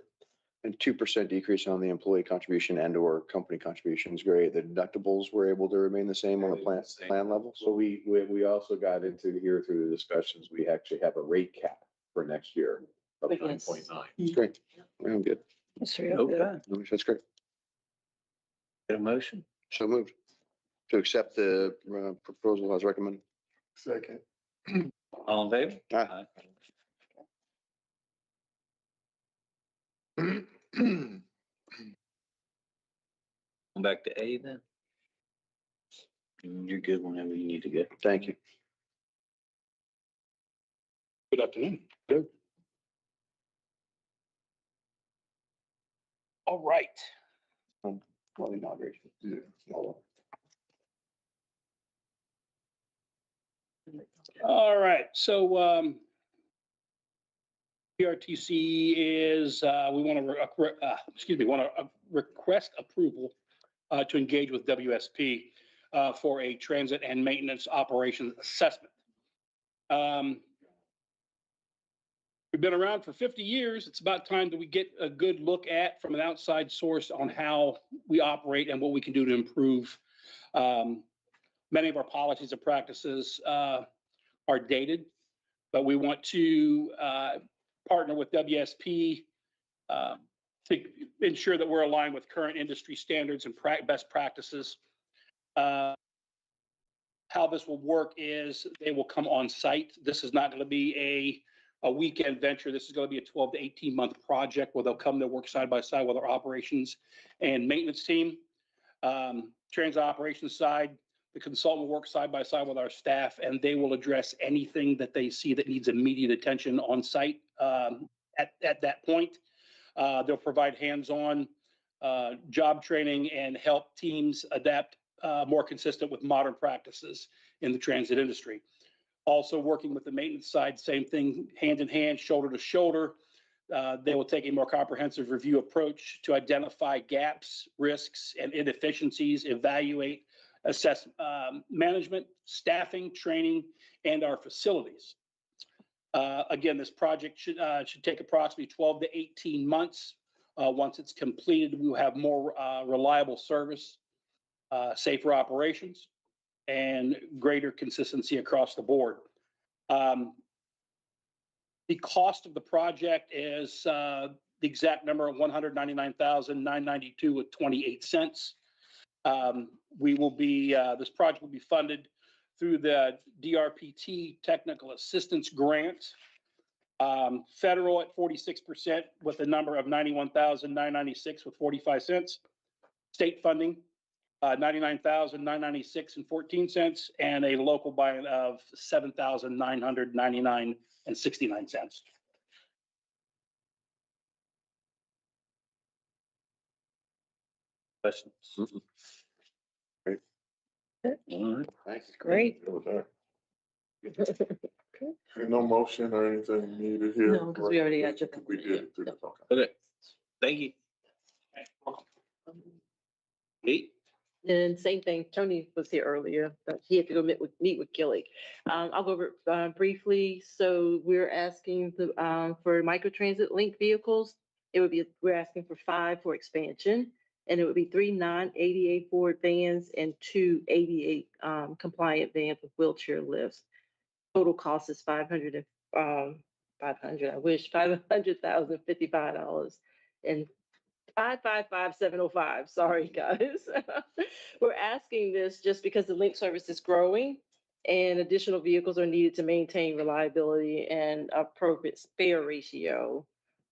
[SPEAKER 10] And 2% decrease on the employee contribution and or company contribution is great. The deductibles were able to remain the same on the plan level.
[SPEAKER 5] So we also got into here through the discussions, we actually have a rate cap for next year of 9.9.
[SPEAKER 10] Great. I'm good.
[SPEAKER 2] Okay.
[SPEAKER 10] That's great.
[SPEAKER 2] Get a motion?
[SPEAKER 10] So moved. To accept the proposal as recommended.
[SPEAKER 4] Second.
[SPEAKER 2] All in favor?
[SPEAKER 10] Aye.
[SPEAKER 2] Come back to A then. You're good whenever you need to go.
[SPEAKER 10] Thank you.
[SPEAKER 11] Good afternoon.
[SPEAKER 10] Good.
[SPEAKER 11] All right.
[SPEAKER 10] Well, inauguration.
[SPEAKER 4] Yeah.
[SPEAKER 11] All right. So GRTC is, we want to request approval to engage with WSP for a transit and maintenance operations assessment. We've been around for 50 years. It's about time that we get a good look at from an outside source on how we operate and what we can do to improve. Many of our policies and practices are dated, but we want to partner with WSP to ensure that we're aligned with current industry standards and best practices. How this will work is they will come on site. This is not going to be a a weekend venture. This is going to be a 12 to 18-month project where they'll come to work side by side with our operations and maintenance team. Transit operations side, the consultant will work side by side with our staff, and they will address anything that they see that needs immediate attention on site at that point. They'll provide hands-on job training and help teams adapt more consistent with modern practices in the transit industry. Also working with the maintenance side, same thing, hand in hand, shoulder to shoulder. They will take a more comprehensive review approach to identify gaps, risks, and inefficiencies, evaluate, assess management, staffing, training, and our facilities. Again, this project should take approximately 12 to 18 months. Once it's completed, we will have more reliable service, safer operations, and greater consistency across the board. The cost of the project is the exact number of $199,992 with 28 cents. We will be, this project will be funded through the DRPT Technical Assistance Grant. Federal at 46% with a number of $91,996 with 45 cents. State funding, $99,996 and 14 cents, and a local buy-in of $7,999 and 69 cents.
[SPEAKER 2] Questions?
[SPEAKER 10] Great.
[SPEAKER 2] All right.
[SPEAKER 10] Thanks.
[SPEAKER 9] Great.
[SPEAKER 4] Good with that. And no motion or anything needed here?
[SPEAKER 3] No, 'cause we already got your-
[SPEAKER 4] We did it through the talk.
[SPEAKER 2] Okay. Thank you. Pete?
[SPEAKER 3] And same thing, Tony was here earlier, but he had to go meet with Gilly. I'll go over briefly. So we're asking for microtransit link vehicles. We're asking for 5 for expansion, and it would be 3 non-ADA Ford vans and 2 ADA compliant vans with wheelchair lifts. Total cost is $500,055 and 555,705. Sorry, guys. We're asking this just because the link service is growing and additional vehicles are needed to maintain reliability and appropriate spare ratio.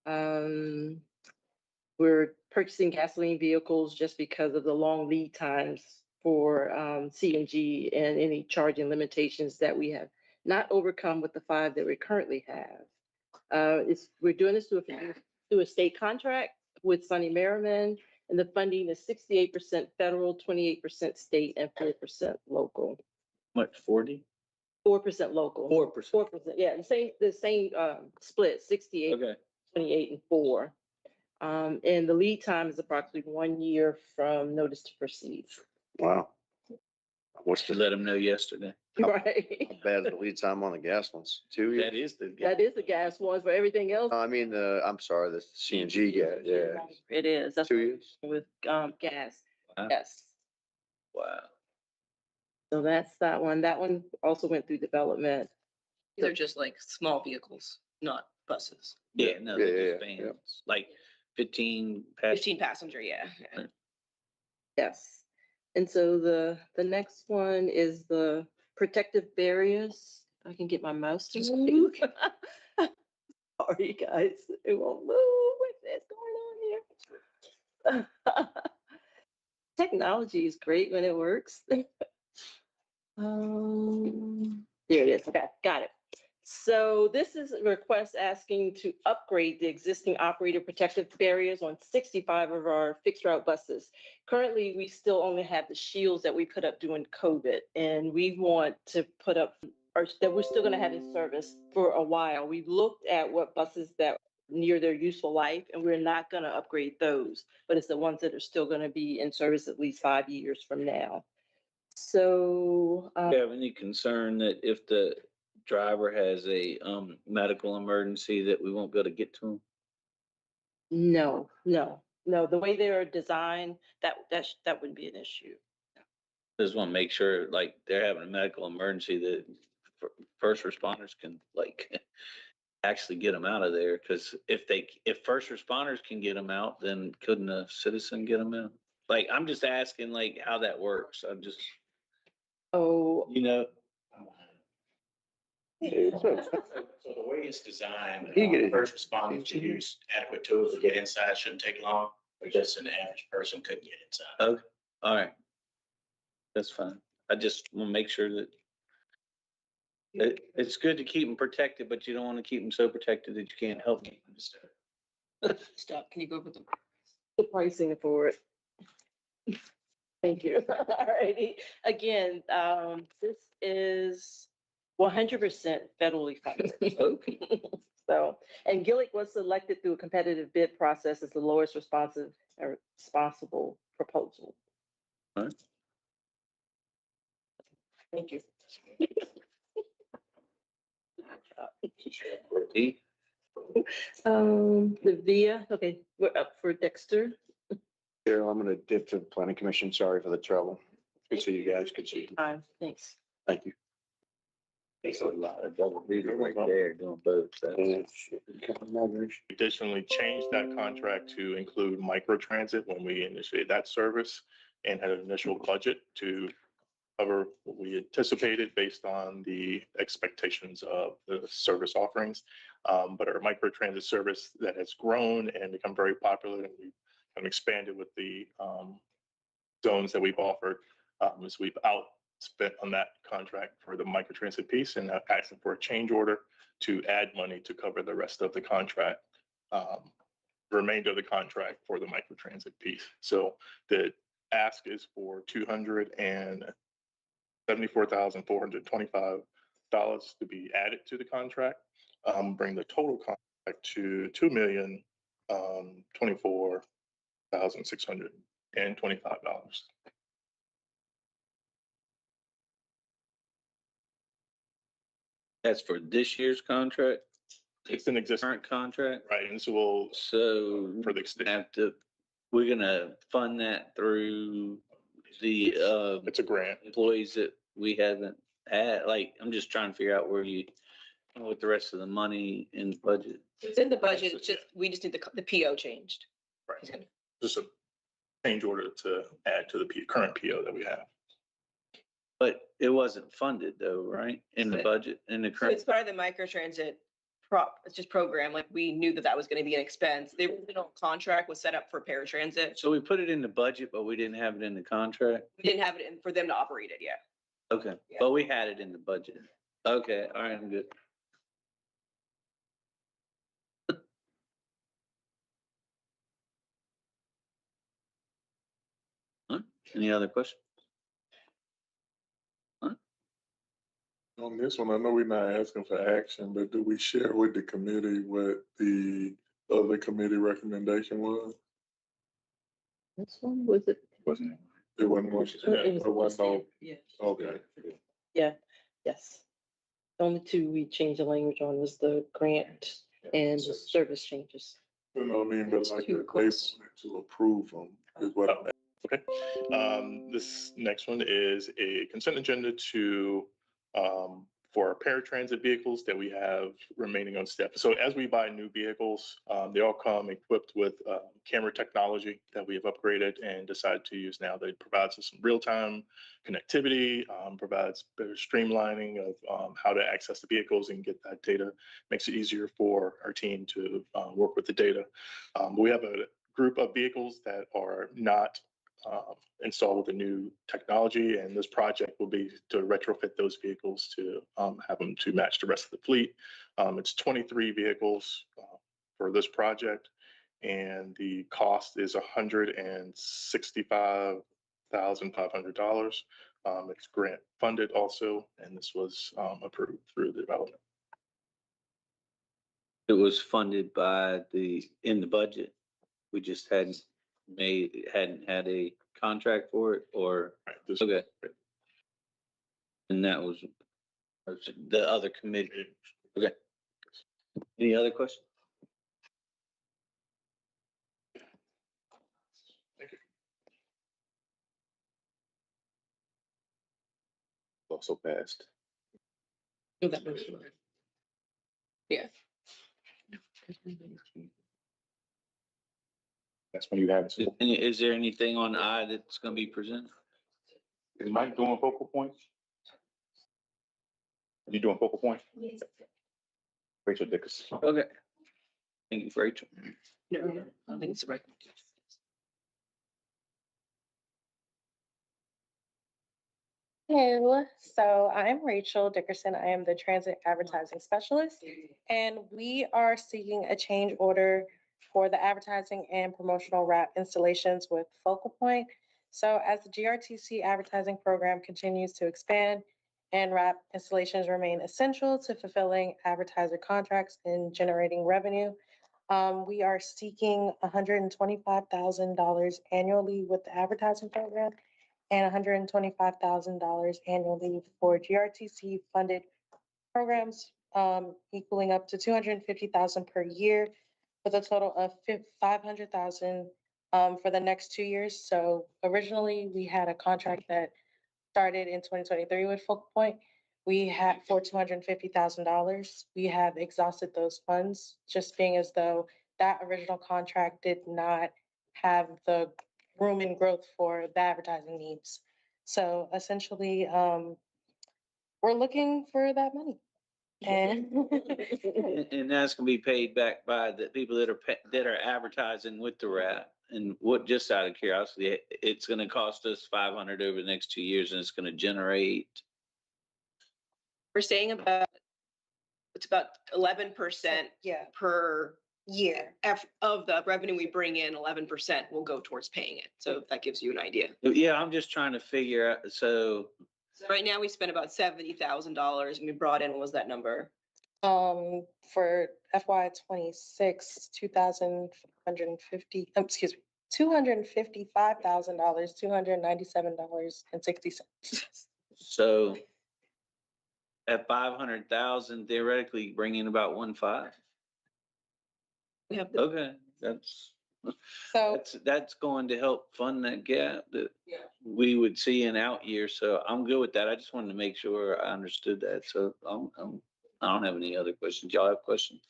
[SPEAKER 3] We're purchasing gasoline vehicles just because of the long lead times for CNG and any charging limitations that we have not overcome with the 5 that we currently have. We're doing this through a state contract with Sunny Merriman, and the funding is 68% federal, 28% state, and 4% local.
[SPEAKER 2] What, 40?
[SPEAKER 3] 4% local.
[SPEAKER 2] 4%.
[SPEAKER 3] 4%, yeah, the same split, 68,
[SPEAKER 2] Okay.
[SPEAKER 3] 28, and 4. And the lead time is approximately 1 year from notice to proceed.
[SPEAKER 10] Wow. What's
[SPEAKER 2] Should
[SPEAKER 10] the,
[SPEAKER 2] let them know yesterday.
[SPEAKER 3] Right.
[SPEAKER 10] how bad is the lead time on the gas ones? 2 years?
[SPEAKER 2] That is the.
[SPEAKER 3] That is the gas ones, but everything else.
[SPEAKER 10] I mean, I'm sorry, the CNG gas, yeah.
[SPEAKER 3] It is. That's
[SPEAKER 10] 2 years?
[SPEAKER 3] with gas.
[SPEAKER 2] Wow.
[SPEAKER 3] Yes.
[SPEAKER 2] Wow.
[SPEAKER 3] So that's that one. That one also went through development.
[SPEAKER 7] These are just like small vehicles, not buses.
[SPEAKER 2] Yeah, no,
[SPEAKER 10] Yeah,
[SPEAKER 2] they're
[SPEAKER 10] yeah,
[SPEAKER 2] just
[SPEAKER 10] yeah.
[SPEAKER 2] vans, like 15.
[SPEAKER 7] 15 passenger, yeah.
[SPEAKER 3] Yes. And so the next one is the protective barriers. I can get my mouse to move. Sorry, guys. It won't move. What's going on here? Technology is great when it works. There it is. Okay, got it. So this is a request asking to upgrade the existing operator protective barriers on 65 of our fixed route buses. Currently, we still only have the shields that we put up during COVID, and we want to put up, or that we're still going to have in service for a while. We've looked at what buses that near their useful life, and we're not going to upgrade those, but it's the ones that are still going to be in service at least 5 years from now. So,
[SPEAKER 2] Do you have any concern that if the driver has a medical emergency that we won't be able to get to them?
[SPEAKER 3] no. The way they are designed, that wouldn't be an issue.
[SPEAKER 2] Just want to make sure, like, they're having a medical emergency that first responders can, like, actually get them out of there. Because if first responders can get them out, then couldn't a citizen get them out? Like, I'm just asking, like, how that works. I'm just,
[SPEAKER 3] Oh,
[SPEAKER 2] you know.
[SPEAKER 12] So the way it's designed,
[SPEAKER 10] You get it.
[SPEAKER 12] first responders to use adequate tools to get inside shouldn't take long, but just an average person couldn't get inside.
[SPEAKER 2] Okay, all right. That's fine. I just want to make sure that it's good to keep them protected, but you don't want to keep them so protected that you can't help them.
[SPEAKER 7] Stop, can you go over the?
[SPEAKER 3] The pricing for it. Thank you. Alrighty. Again, this is 100% federally funded. So, and Gillick was selected through a competitive bid process as the lowest responsible proposal.
[SPEAKER 2] All right.
[SPEAKER 3] Thank you.
[SPEAKER 2] E?
[SPEAKER 3] The VIA, okay, we're up for Dexter.
[SPEAKER 10] Cheryl, I'm gonna dip to the planning commission. Sorry for the trouble. Good to see you guys. Good to see you.
[SPEAKER 3] Thanks.
[SPEAKER 10] Thank you.
[SPEAKER 2] There's a lot of double duty right there doing both.
[SPEAKER 4] Additionally, changed that contract to include microtransit when we initiated that service and had an initial budget to cover what we anticipated based on the expectations of the service offerings. But our microtransit service that has grown and become very popular, and we've kind of expanded with the zones that we've offered, is we've outspent on that contract for the microtransit piece, and asking for a change order to add money to cover the rest of the contract, the remainder of the contract for the microtransit piece. So the ask is for $274,425 to be added to the contract, bring the total contract to $2,024,625.
[SPEAKER 2] That's for this year's contract,
[SPEAKER 4] It's an existing,
[SPEAKER 2] current contract?
[SPEAKER 4] right, and so we'll,
[SPEAKER 2] So
[SPEAKER 4] for the extension,
[SPEAKER 2] we're gonna fund that through the,
[SPEAKER 4] it's a grant.
[SPEAKER 2] employees that we haven't had, like, I'm just trying to figure out where you, with the rest of the money in the budget.
[SPEAKER 7] It's in the budget, it's just, we just need the PO changed.
[SPEAKER 4] Right. Just a change order to add to the current PO that we have.
[SPEAKER 2] But it wasn't funded though, right? In the budget, in the
[SPEAKER 7] So
[SPEAKER 2] current,
[SPEAKER 7] it's part of the microtransit it's just program, like we knew that was gonna be an expense. The original contract was set up for paratransit.
[SPEAKER 2] so we put it in the budget, but we didn't have it in the contract?
[SPEAKER 7] We didn't have it in for them to operate it yet.
[SPEAKER 2] Okay,
[SPEAKER 7] Yeah.
[SPEAKER 2] but we had it in the budget. Okay, all right, I'm good. Huh? Any other questions?
[SPEAKER 4] On this one, I know we're not asking for action, but do we share with the committee what the other committee recommendation was?
[SPEAKER 3] This one, was it?
[SPEAKER 6] Wasn't it?
[SPEAKER 4] It wasn't one, it was no,
[SPEAKER 3] Yeah.
[SPEAKER 4] okay.
[SPEAKER 3] Yes. The only two we changed the language on was the grant and the service changes.
[SPEAKER 4] You know what I mean, but like,
[SPEAKER 7] Two
[SPEAKER 4] if they
[SPEAKER 7] requests.
[SPEAKER 4] wanted to approve them, is what I'm. Okay, this next one is a consent agenda to, for our paratransit vehicles that we have remaining on staff. So as we buy new vehicles, they all come equipped with camera technology that we have upgraded and decided to use now. That provides us some real-time connectivity, provides better streamlining of how to access the vehicles and get that data. Makes it easier for our team to work with the data. We have a group of vehicles that are not installed with the new technology, and this project will be to retrofit those vehicles to have them to match the rest of the fleet. It's 23 vehicles for this project, and the cost is $165,500. It's grant funded also, and this was approved through the development.
[SPEAKER 2] It was funded by in the budget. We just hadn't had a contract for it, or,
[SPEAKER 4] Right,
[SPEAKER 2] okay. And that was the other committee. Okay. Any other questions?
[SPEAKER 4] Thank you.
[SPEAKER 6] Also passed.
[SPEAKER 7] Oh, that was- Yeah.
[SPEAKER 6] That's when you have it.
[SPEAKER 2] Is there anything on I that's gonna be presented?
[SPEAKER 6] Is Mike doing focal points? You doing focal point? Rachel Dickerson.
[SPEAKER 2] Okay. Thank you, Rachel.
[SPEAKER 7] No, I think it's right.
[SPEAKER 13] Hello, so I'm Rachel Dickerson. I am the Transit Advertising Specialist, and we are seeking a change order for the advertising and promotional wrap installations with Focal Point. So as the GRTC advertising program continues to expand and wrap installations remain essential to fulfilling advertiser contracts and generating revenue, we are seeking $125,000 annually with the advertising program and $125,000 annually for GRTC funded programs, equaling up to $250,000 per year with a total of $500,000 for the next 2 years. So originally we had a contract that started in 2023 with Focal Point. We had for $250,000. We have exhausted those funds, just being as though that original contract did not have the room and growth for the advertising needs. So essentially, we're looking for that money. And
[SPEAKER 2] And that's gonna be paid back by the people that are advertising with the wrap. And what, just out of curiosity, it's gonna cost us 500 over the next 2 years, and it's gonna generate.
[SPEAKER 7] We're saying it's about 11%
[SPEAKER 13] yeah,
[SPEAKER 7] per
[SPEAKER 13] year.
[SPEAKER 7] of the revenue we bring in, 11% will go towards paying it. So that gives you an idea.
[SPEAKER 2] Yeah, I'm just trying to figure out, so
[SPEAKER 7] So right now we spent about $70,000 and we brought in, what was that number?
[SPEAKER 13] For FY 26, 2,150, $255,000, $297.60.
[SPEAKER 2] So at 500,000, theoretically bringing about 1.5.
[SPEAKER 7] We have
[SPEAKER 2] Okay,
[SPEAKER 13] So
[SPEAKER 2] that's going to help fund that gap that
[SPEAKER 7] Yeah.
[SPEAKER 2] we would see in out years. So I'm good with that. I just wanted to make sure I understood that. So I don't have any other questions. Y'all have questions?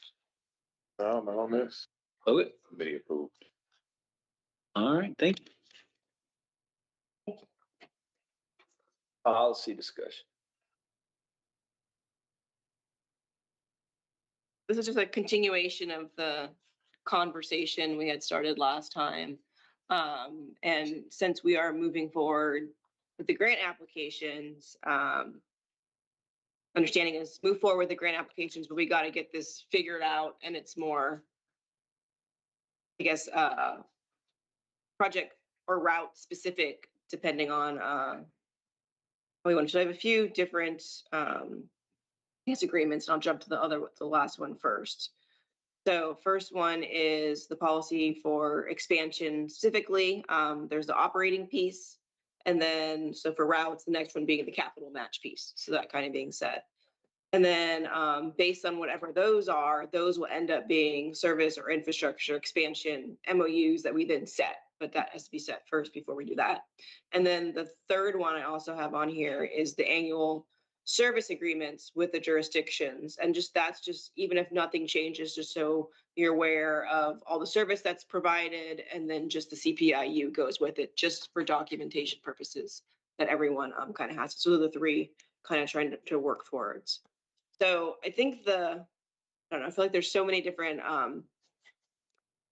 [SPEAKER 4] I'm on this.
[SPEAKER 2] Okay,
[SPEAKER 6] Committee approved.
[SPEAKER 2] all right, thank you. Policy discussion.
[SPEAKER 7] This is just a continuation of the conversation we had started last time. And since we are moving forward with the grant applications, understanding is move forward with the grant applications, but we got to get this figured out, and it's more, I guess, project or route specific, depending on what we want. So I have a few different agreements, and I'll jump to the last one first. So first one is the policy for expansion specifically. There's the operating piece. And then, so for routes, the next one being the capital match piece. So that kind of being said. And then based on whatever those are, those will end up being service or infrastructure expansion MOUs that we then set. But that has to be set first before we do that. And then the third one I also have on here is the annual service agreements with the jurisdictions. And that's just, even if nothing changes, just so you're aware of all the service that's provided, and then just the CPIU goes with it, just for documentation purposes that everyone kind of has. So those are the three kind of trying to work towards. So I think I don't know, I feel like there's so many different,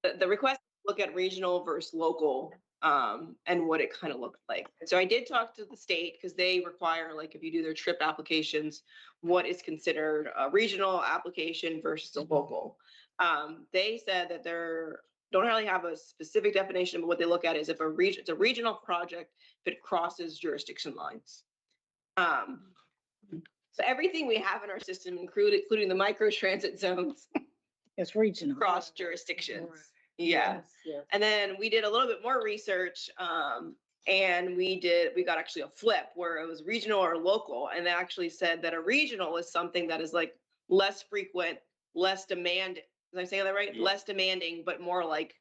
[SPEAKER 7] the request look at regional versus local, and what it kind of looked like. So I did talk to the state, because they require, like, if you do their trip applications, what is considered a regional application versus a local. They said that don't really have a specific definition, but what they look at is if it's a regional project, if it crosses jurisdiction lines. So everything we have in our system, including the micro transit zones,
[SPEAKER 9] It's regional.
[SPEAKER 7] cross jurisdictions. Yeah.
[SPEAKER 3] Yes.
[SPEAKER 7] And then we did a little bit more research, and we got actually a flip where it was regional or local. And they actually said that a regional is something that is like less frequent, less demand. Am I saying that right?
[SPEAKER 6] Yeah.
[SPEAKER 7] Less demanding, but more like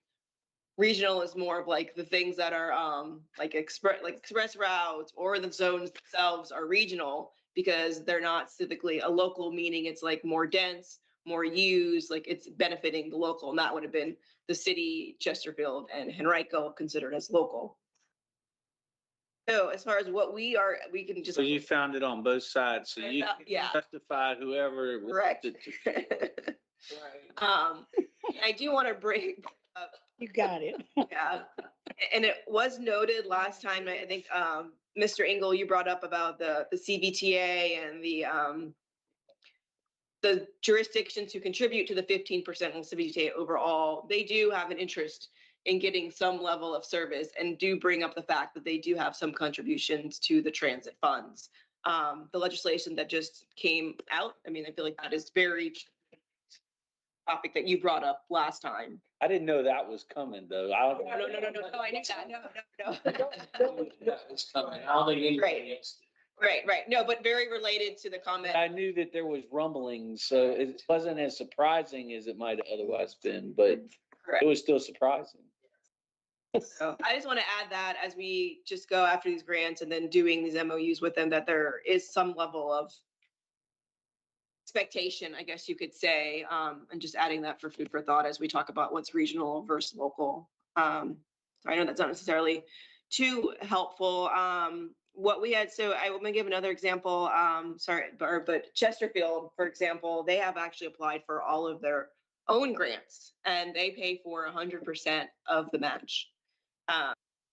[SPEAKER 7] regional is more of like the things that are like express routes, or the zones themselves are regional because they're not specifically a local, meaning it's like more dense, more used, like it's benefiting the local. And that would have been the city, Chesterfield, and Henrico considered as local. So as far as what we are, we can just.
[SPEAKER 2] So you found it on both sides, so you
[SPEAKER 7] Yeah.
[SPEAKER 2] justified whoever.
[SPEAKER 7] Correct. I do want to bring up,
[SPEAKER 9] You got it.
[SPEAKER 7] yeah, and it was noted last time, I think, Mr. Engel, you brought up about the CBTA and the jurisdictions who contribute to the 15% in CBTA overall. They do have an interest in getting some level of service and do bring up the fact that they do have some contributions to the transit funds. The legislation that just came out, I mean, I feel like that is very topic that you brought up last time.
[SPEAKER 2] I didn't know that was coming, though. I don't.
[SPEAKER 7] No, I knew that, no.
[SPEAKER 2] That was coming. I don't think anybody
[SPEAKER 7] Right.
[SPEAKER 2] against it.
[SPEAKER 7] Right, no, but very related to the comment.
[SPEAKER 2] I knew that there was rumblings, so it wasn't as surprising as it might have otherwise been, but it was still surprising.
[SPEAKER 7] So I just want to add that as we just go after these grants and then doing these MOUs with them, that there is some level of expectation, I guess you could say, and just adding that for food for thought as we talk about what's regional versus local. I know that's not necessarily too helpful. What we had, so I will give another example. Sorry, Barb, but Chesterfield, for example, they have actually applied for all of their own grants and they pay for 100% of the match.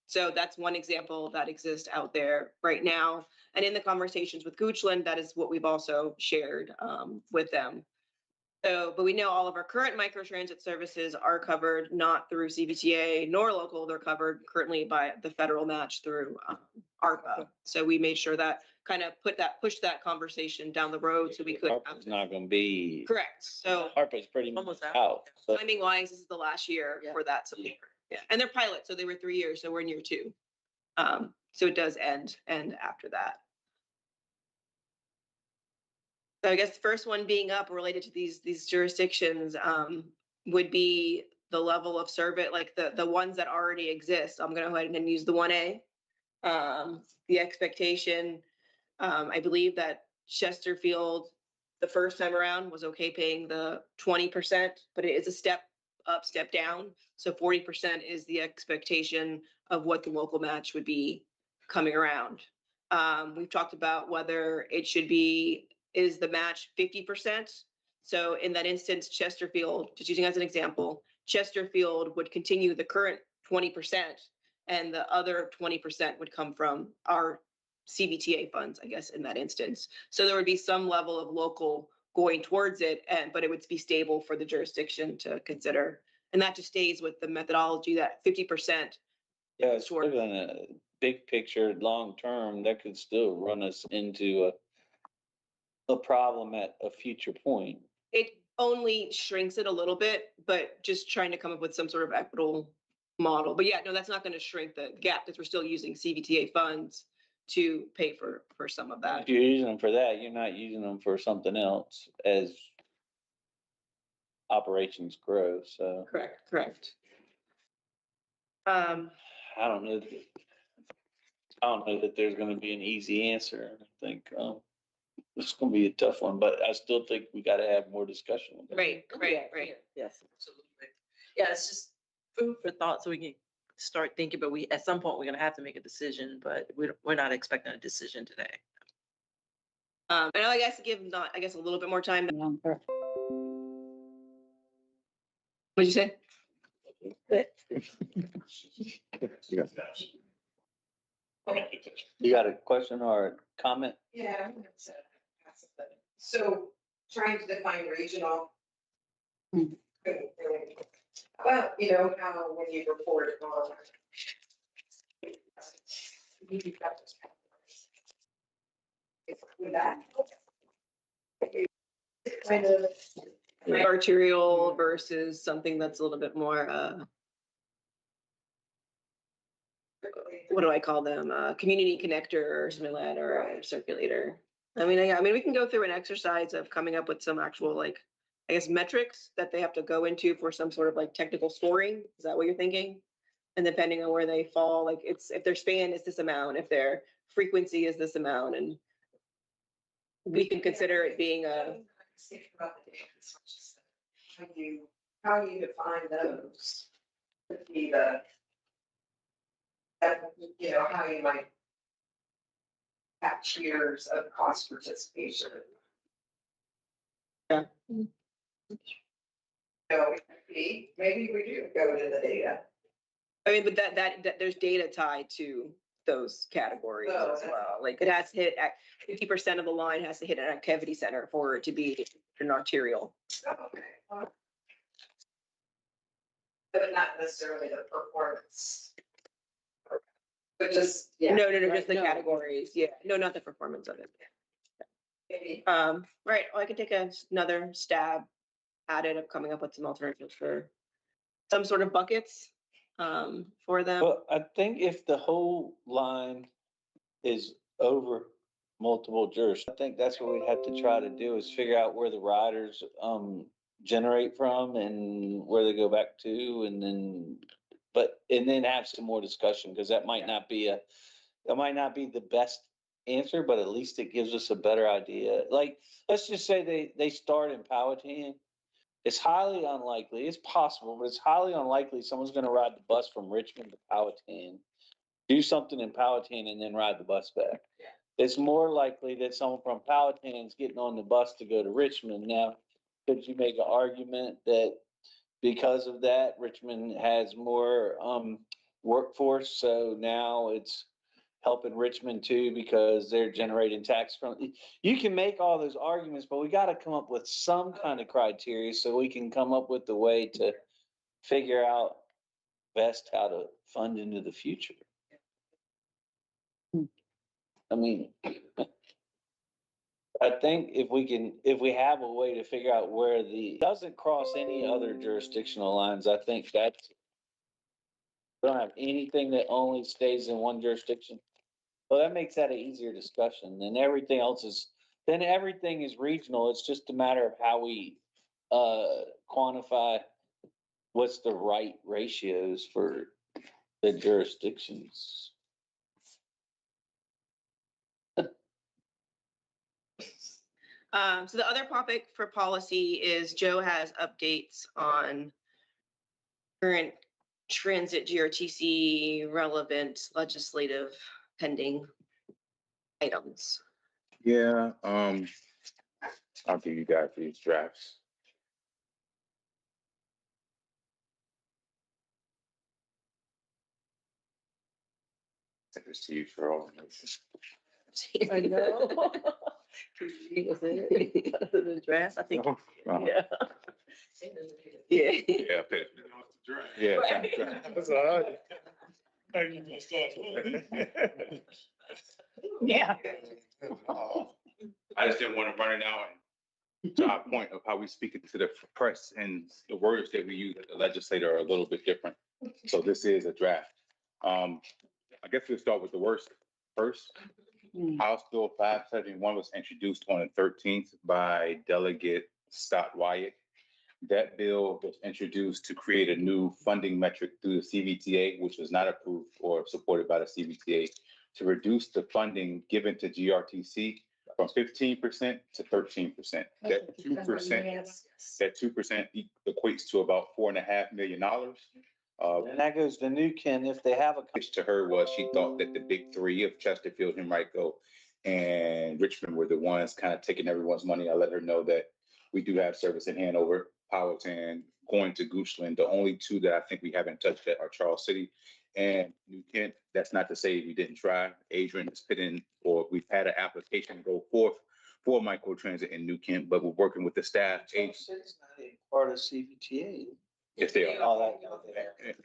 [SPEAKER 7] So that's one example that exists out there right now. And in the conversations with Goochland, that is what we've also shared with them. So, but we know all of our current microtransit services are covered not through CBTA nor local. They're covered currently by the federal match through ARPA. So we made sure that kind of pushed that conversation down the road so we could.
[SPEAKER 2] ARPA's not gonna be.
[SPEAKER 7] Correct. So
[SPEAKER 2] ARPA's pretty much
[SPEAKER 3] Almost
[SPEAKER 2] out. So
[SPEAKER 7] timing wise, this is the last year for that support. Yeah, and they're pilots, so they were 3 years, so we're in year 2. So it does end after that. So I guess the first one being up related to these jurisdictions would be the level of service, like the ones that already exist. I'm gonna go ahead and use the 1A. The expectation, I believe that Chesterfield, the first time around, was okay paying the 20%, but it is a step up, step down. So 40% is the expectation of what the local match would be coming around. We've talked about whether it should be, is the match 50%? So in that instance, Chesterfield, just using as an example, Chesterfield would continue the current 20% and the other 20% would come from our CBTA funds, I guess, in that instance. So there would be some level of local going towards it, but it would be stable for the jurisdiction to consider. And that just stays with the methodology that 50%.
[SPEAKER 2] yeah, it's sort of in a big picture, long term, that could still run us into a problem at a future point.
[SPEAKER 7] It only shrinks it a little bit, but just trying to come up with some sort of equitable model. But yeah, no, that's not going to shrink the gap because we're still using CBTA funds to pay for some of that.
[SPEAKER 2] If you're using them for that, you're not using them for something else as operations grow, so.
[SPEAKER 7] Correct.
[SPEAKER 2] I don't know that there's gonna be an easy answer. I think, it's gonna be a tough one, but I still think we gotta have more discussion. with it.
[SPEAKER 7] Right.
[SPEAKER 3] Yes, absolutely. Yeah, it's just food for thought so we can start thinking, but at some point, we're gonna have to make a decision, but we're not expecting a decision today.
[SPEAKER 7] And I guess give a little bit more time.
[SPEAKER 9] Longer.
[SPEAKER 7] What'd you say?
[SPEAKER 2] You got a question or a comment?
[SPEAKER 14] Yeah. So trying to define regional. Couldn't really- Well, you know, how when you report it on. With that. Kind of.
[SPEAKER 7] Arterial versus something that's a little bit more, what do I call them? Community connector or something like that, or a circulator. I mean, we can go through an exercise of coming up with some actual, like, I guess, metrics that they have to go into for some sort of like technical scoring. Is that what you're thinking? And depending on where they fall, like if their span is this amount, if their frequency is this amount, and we can consider it being a.
[SPEAKER 14] How you define those would be you know, how you might batch years of cost participation.
[SPEAKER 3] Yeah.
[SPEAKER 14] So maybe we do go to the data.
[SPEAKER 7] I mean, but that there's data tied to those categories as well. Like it has to hit at 50% of the line has to hit an activity center for it to be an arterial.
[SPEAKER 14] Okay. But not necessarily the performance. But just, yeah.
[SPEAKER 7] No, just
[SPEAKER 3] Right,
[SPEAKER 7] the
[SPEAKER 3] no.
[SPEAKER 7] categories. Yeah, no, not the performance of it.
[SPEAKER 14] Maybe.
[SPEAKER 7] Right. Well, I can take another stab at it of coming up with some alternatives for some sort of buckets for them.
[SPEAKER 2] Well, I think if the whole line is over multiple jurors, I think that's what we'd have to try to do is figure out where the riders generate from and where they go back to, and then have some more discussion, because that might not be the best answer, but at least it gives us a better idea. Like, let's just say they start in Powhatan. It's highly unlikely, it's possible, but it's highly unlikely someone's gonna ride the bus from Richmond to Powhatan, do something in Powhatan and then ride the bus back. It's more likely that someone from Powhatan's getting on the bus to go to Richmond. Now, could you make an argument that because of that, Richmond has more workforce, so now it's helping Richmond too because they're generating tax from. You can make all those arguments, but we got to come up with some kind of criteria so we can come up with the way to figure out best how to fund into the future. I mean, I think if we have a way to figure out where doesn't cross any other jurisdictional lines, I think that's, we don't have anything that only stays in one jurisdiction. Well, that makes that an easier discussion. Then everything is regional. It's just a matter of how we quantify what's the right ratios for the jurisdictions.
[SPEAKER 7] So the other topic for policy is Joe has updates on current transit GRTC relevant legislative pending items.
[SPEAKER 6] Yeah, I'll give you guys these drafts. Send this to you for all information.
[SPEAKER 3] I know. The draft, I think. Yeah. Yeah.
[SPEAKER 6] Yeah, yeah.
[SPEAKER 4] That's all right.
[SPEAKER 9] Yeah.
[SPEAKER 6] I just didn't want to run it out and to our point of how we speak it to the press and the words that we use as a legislator are a little bit different. So this is a draft. I guess we'll start with the worst first. House Bill 571 was introduced on the 13th by Delegate Scott Wyatt. That bill was introduced to create a new funding metric through the CVTA, which was not approved or supported by the CVTA, to reduce the funding given to GRTC from 15% to 13%. That 2% equates to about $4.5 million.
[SPEAKER 2] And that goes to New Ken if they have a.
[SPEAKER 6] To her was she thought that the big three of Chesterfield, Henrico, and Richmond were the ones kind of taking everyone's money. I let her know that we do have service in Hanover, Powhatan, going to Goochland. The only two that I think we haven't touched yet are Charles City and New Kent. That's not to say we didn't try. Adrian has put in, or we've had an application go forth for microtransit in New Kent, but we're working with the staff.
[SPEAKER 2] It's not a part of CVTA.
[SPEAKER 6] If they are.
[SPEAKER 2] All that.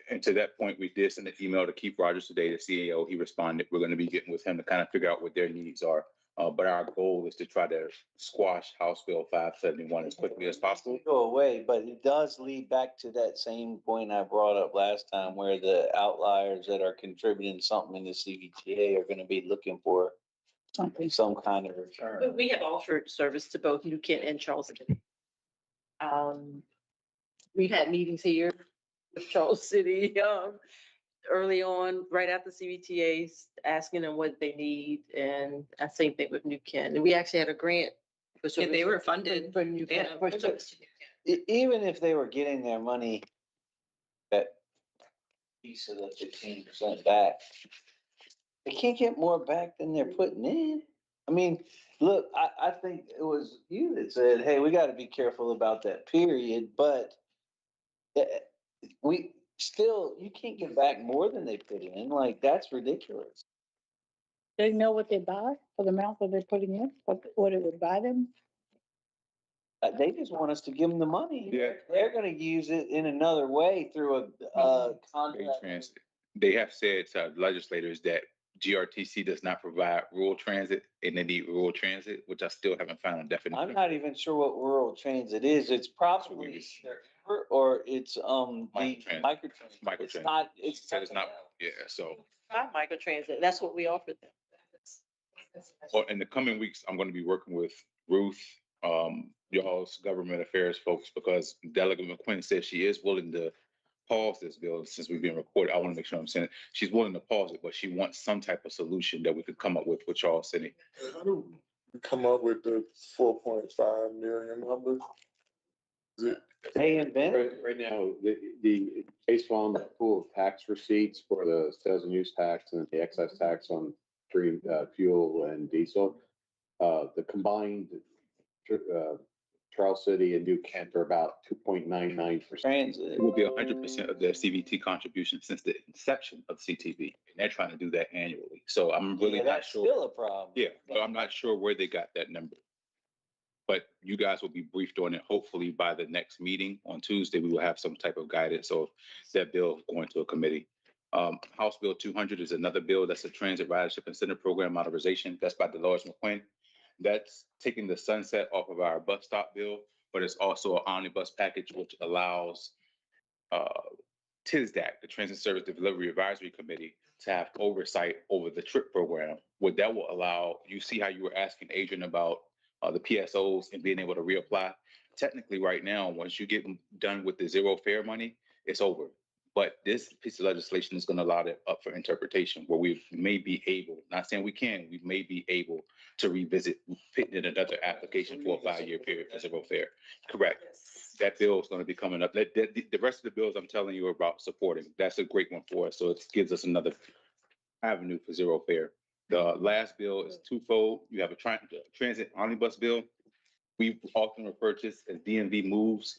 [SPEAKER 6] And to that point, we did send an email to Keith Rogers today, the CEO. He responded. We're going to be getting with him to kind of figure out what their needs are. But our goal is to try to squash House Bill 571 as quickly as possible.
[SPEAKER 2] Go away, but it does lead back to that same point I brought up last time, where the outliers that are contributing something in the CVTA are going to be looking for some kind of return.
[SPEAKER 3] We have offered service to both New Kent and Charleston. We've had meetings here with Charles City early on, right after CVTAs, asking them what they need, and same thing with New Kent. And we actually had a grant.
[SPEAKER 7] Yeah, they were funded.
[SPEAKER 3] For New Kent.
[SPEAKER 2] Even if they were getting their money, that piece of the 15% back, they can't get more back than they're putting in. I mean, look, I think it was you that said, hey, we gotta be careful about that period, but eh, we still, you can't get back more than they put in, like, that's ridiculous.
[SPEAKER 9] They know what they buy for the amount that they're putting in, what it would buy them.
[SPEAKER 2] They just want us to give them the money.
[SPEAKER 6] Yeah.
[SPEAKER 2] They're gonna use it in another way through a,
[SPEAKER 6] State
[SPEAKER 2] contract.
[SPEAKER 6] transit. They have said to legislators that GRTC does not provide rural transit and they need rural transit, which I still haven't found a
[SPEAKER 2] I'm
[SPEAKER 6] definition.
[SPEAKER 2] not even sure what rural transit is. It's probably, or it's, the
[SPEAKER 6] Microtransit.
[SPEAKER 2] microtransit. It's
[SPEAKER 6] Microtransit.
[SPEAKER 2] not,
[SPEAKER 6] She
[SPEAKER 2] it's.
[SPEAKER 6] said it's not, yeah, so,
[SPEAKER 3] Try microtransit. That's what we offered them.
[SPEAKER 6] well, in the coming weeks, I'm gonna be working with Ruth, y'all's government affairs folks, because Delegate McQuinn says she is willing to pause this bill since we've been recorded. I want to make sure I'm saying it. She's willing to pause it, but she wants some type of solution that we could come up with y'all sitting.
[SPEAKER 4] How do we come up with the 4.5 million number? Is it?
[SPEAKER 2] Hey, and Ben?
[SPEAKER 5] Right now, the, based on the pool of tax receipts for the sales and use tax and the excise tax on green, fuel and diesel, the combined, Charles City and New Kent are about 2.99%.
[SPEAKER 2] Transit.
[SPEAKER 6] It will be 100% of their CVT contribution since the inception of CTV, and they're trying to do that annually. So I'm really
[SPEAKER 2] Yeah,
[SPEAKER 6] not
[SPEAKER 2] that's
[SPEAKER 6] sure.
[SPEAKER 2] still a problem.
[SPEAKER 6] Yeah, but I'm not sure where they got that number. But you guys will be briefed on it. Hopefully by the next meeting on Tuesday, we will have some type of guidance. So that bill going to a committee. House Bill 200 is another bill. That's a transit ridership incentive program modernization. That's by Dolores McQuinn. That's taking the sunset off of our bus stop bill, but it's also an omnibus package, which allows TSDAC, the Transit Service Delivery Advisory Committee, to have oversight over the TRIP program. What that will allow, you see how you were asking Adrian about the PSOs and being able to reapply. Technically, right now, once you get done with the zero fare money, it's over. But this piece of legislation is going to allow it up for interpretation, where we may be able, not saying we can, we may be able to revisit, putting in another application for a 5-year period for zero fare. Correct. That bill is going to be coming up. The rest of the bills I'm telling you about supporting, that's a great one for us. So it gives us another avenue for zero fare. The last bill is twofold. You have a transit omnibus bill. We often refer to this as DMV moves.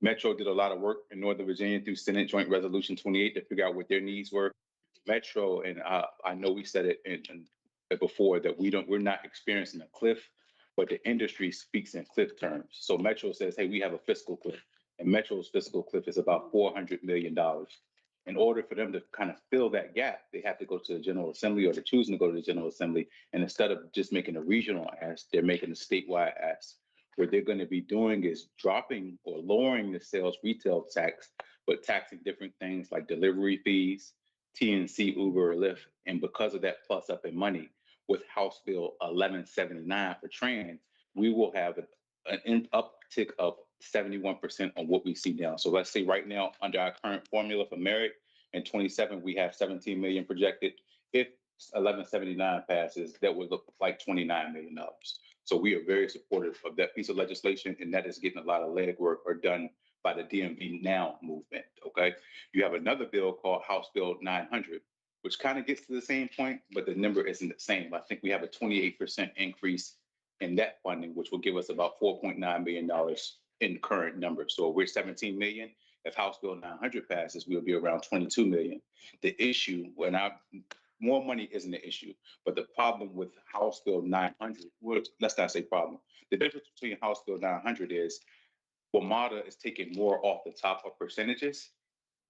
[SPEAKER 6] Metro did a lot of work in Northern Virginia through Senate Joint Resolution 28 to figure out what their needs were. Metro, and I know we said it before that we're not experiencing a cliff, but the industry speaks in cliff terms. So Metro says, hey, we have a fiscal cliff, and Metro's fiscal cliff is about $400 million. In order for them to kind of fill that gap, they have to go to the General Assembly, or they're choosing to go to the General Assembly. And instead of just making a regional ask, they're making a statewide ask. What they're going to be doing is dropping or lowering the sales retail tax, but taxing different things like delivery fees, TNC, Uber, or Lyft. And because of that plus up in money, with House Bill 1179 for trans, we will have an uptick of 71% on what we see now. So let's say right now, under our current formula for merit, in 27, we have 17 million projected. If 1179 passes, that would look like $29 million. So we are very supportive of that piece of legislation, and that is getting a lot of legwork or done by the DMV Now movement, okay? You have another bill called House Bill 900, which kind of gets to the same point, but the number isn't the same. I think we have a 28% increase in that funding, which will give us about $4.9 million in current numbers. So we're 17 million. If House Bill 900 passes, we'll be around 22 million. The issue, more money isn't the issue, but the problem with House Bill 900, well, let's not say problem. The difference between House Bill 900 is WMATA is taking more off the top of percentages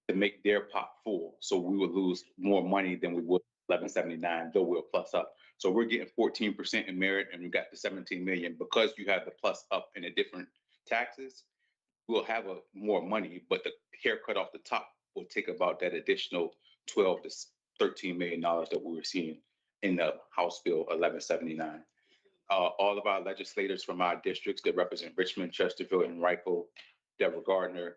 [SPEAKER 6] to make their pot full. So we would lose more money than we would 1179, though we'll plus up. So we're getting 14% in merit, and we got the 17 million because you have the plus up in the different taxes. We'll have more money, but the haircut off the top will take about that additional 12 to 13 million dollars that we were seeing in the House Bill 1179. All of our legislators from our districts that represent Richmond, Chesterfield, and Rifle, Deborah Gardner,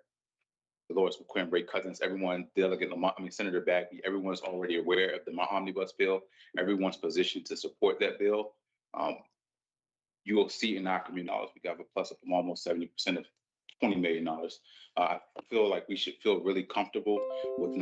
[SPEAKER 6] Dolores McQuinn, Ray Cousins, everyone, Delegate Lamont, Senator Bagby, everyone's already aware of the omnibus bill. Everyone's positioned to support that bill. You will see in our community, we got a plus of almost 70% of $20 million. I feel like we should feel really comfortable with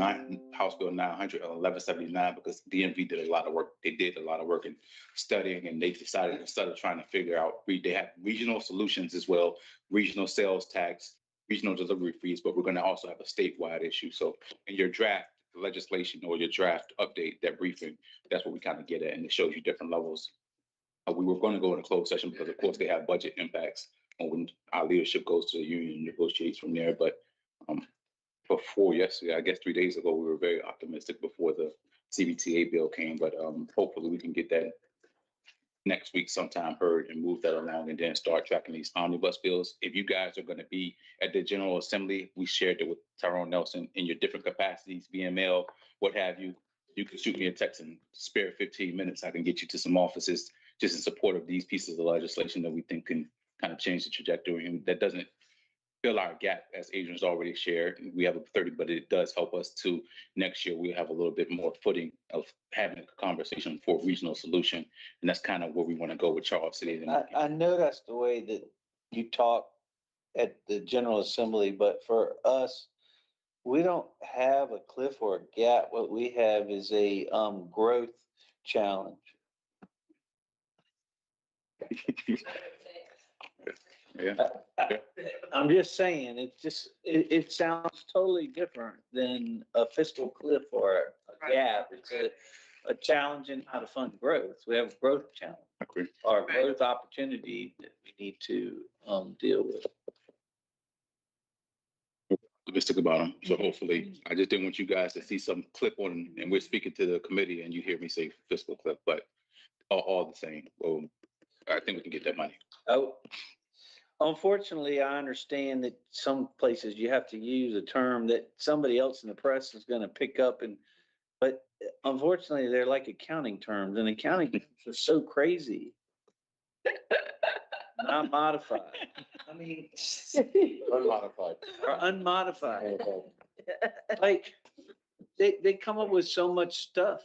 [SPEAKER 6] House Bill 900 and 1179 because DMV did a lot of work. They did a lot of work in studying, and they decided instead of trying to figure out, they have regional solutions as well, regional sales tax, regional delivery fees, but we're going to also have a statewide issue. So in your draft legislation or your draft update, that briefing, that's what we kind of get at, and it shows you different levels. We were going to go in a closed session because, of course, they have budget impacts when our leadership goes to the union and negotiates from there. But before yesterday, I guess 3 days ago, we were very optimistic before the CBTA bill came. But hopefully we can get that next week sometime heard and move that along and then start tracking these omnibus bills. If you guys are going to be at the General Assembly, we shared it with Tyrone Nelson in your different capacities, BML, what have you. You can shoot me a text and spare 15 minutes. I can get you to some offices just in support of these pieces of legislation that we think can kind of change the trajectory. And that doesn't fill our gap, as Adrian's already shared. We have a 30, but it does help us to next year. We'll have a little bit more footing of having a conversation for a regional solution. And that's kind of where we want to go with Charles City.
[SPEAKER 2] I know that's the way that you talk at the General Assembly, but for us, we don't have a cliff or a gap. What we have is a growth challenge.
[SPEAKER 6] Yeah.
[SPEAKER 2] I'm just saying, it sounds totally different than a fiscal cliff or a gap. It's a challenge in how to fund growth. We have a growth challenge or a growth opportunity that we need to deal with.
[SPEAKER 6] Optimistic about them. So hopefully, I just didn't want you guys to see some clip on, and we're speaking to the committee and you hear me say fiscal clip, but all the same. Well, I think we can get that money.
[SPEAKER 2] Oh, unfortunately, I understand that some places you have to use a term that somebody else in the press is going to pick up, but unfortunately, they're like accounting terms, and accounting terms are so crazy. Not modified. I mean,
[SPEAKER 10] Unmodified.
[SPEAKER 2] or unmodified. Like they come up with so much stuff.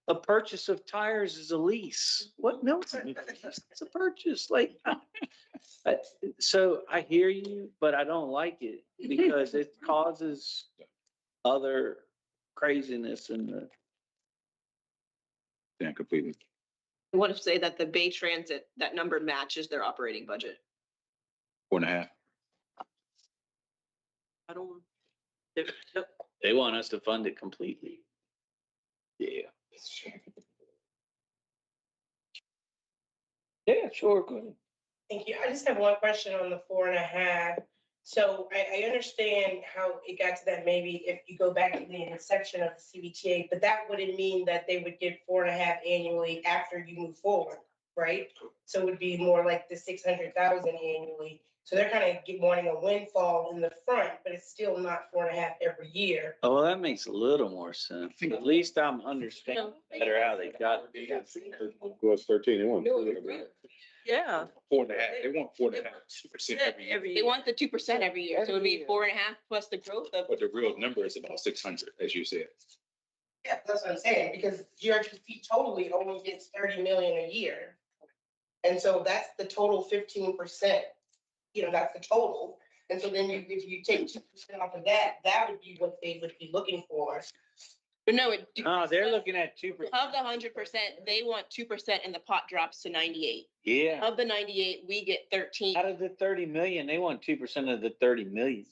[SPEAKER 2] A purchase of tires is a lease. What? No, it's a purchase. Like, so I hear you, but I don't like it because it causes other craziness in the.
[SPEAKER 6] Yeah, completely.
[SPEAKER 7] I want to say that the Bay Transit, that number matches their operating budget.
[SPEAKER 6] 4.5.
[SPEAKER 3] I don't.
[SPEAKER 2] They want us to fund it completely.
[SPEAKER 6] Yeah.
[SPEAKER 2] Yeah, sure, go ahead.
[SPEAKER 14] Thank you. I just have one question on the 4.5. So I understand how it got to that, maybe if you go back to the section of the CBTA, but that wouldn't mean that they would get 4.5 annually after you move forward, right? So it would be more like the 600,000 annually. So they're kind of wanting a windfall in the front, but it's still not 4.5 every year.
[SPEAKER 2] Oh, well, that makes a little more sense. At least I'm understanding better how they got it.
[SPEAKER 10] Was 13, they want.
[SPEAKER 3] Yeah.
[SPEAKER 6] 4.5. They want 4.5% every year.
[SPEAKER 7] They want the 2% every year. So it would be 4.5 plus the growth of.
[SPEAKER 6] But the real number is about 600, as you said.
[SPEAKER 14] Yeah, that's what I'm saying, because GRTC totally only gets 30 million a year. And so that's the total 15%, that's the total. And so then if you take 2% off of that, that would be what they would be looking for.
[SPEAKER 7] But no,
[SPEAKER 2] They're looking at 2%.
[SPEAKER 7] of the 100%, they want 2% and the pot drops to 98.
[SPEAKER 2] Yeah.
[SPEAKER 7] Of the 98, we get 13.
[SPEAKER 2] Out of the 30 million, they want 2% of the 30 million.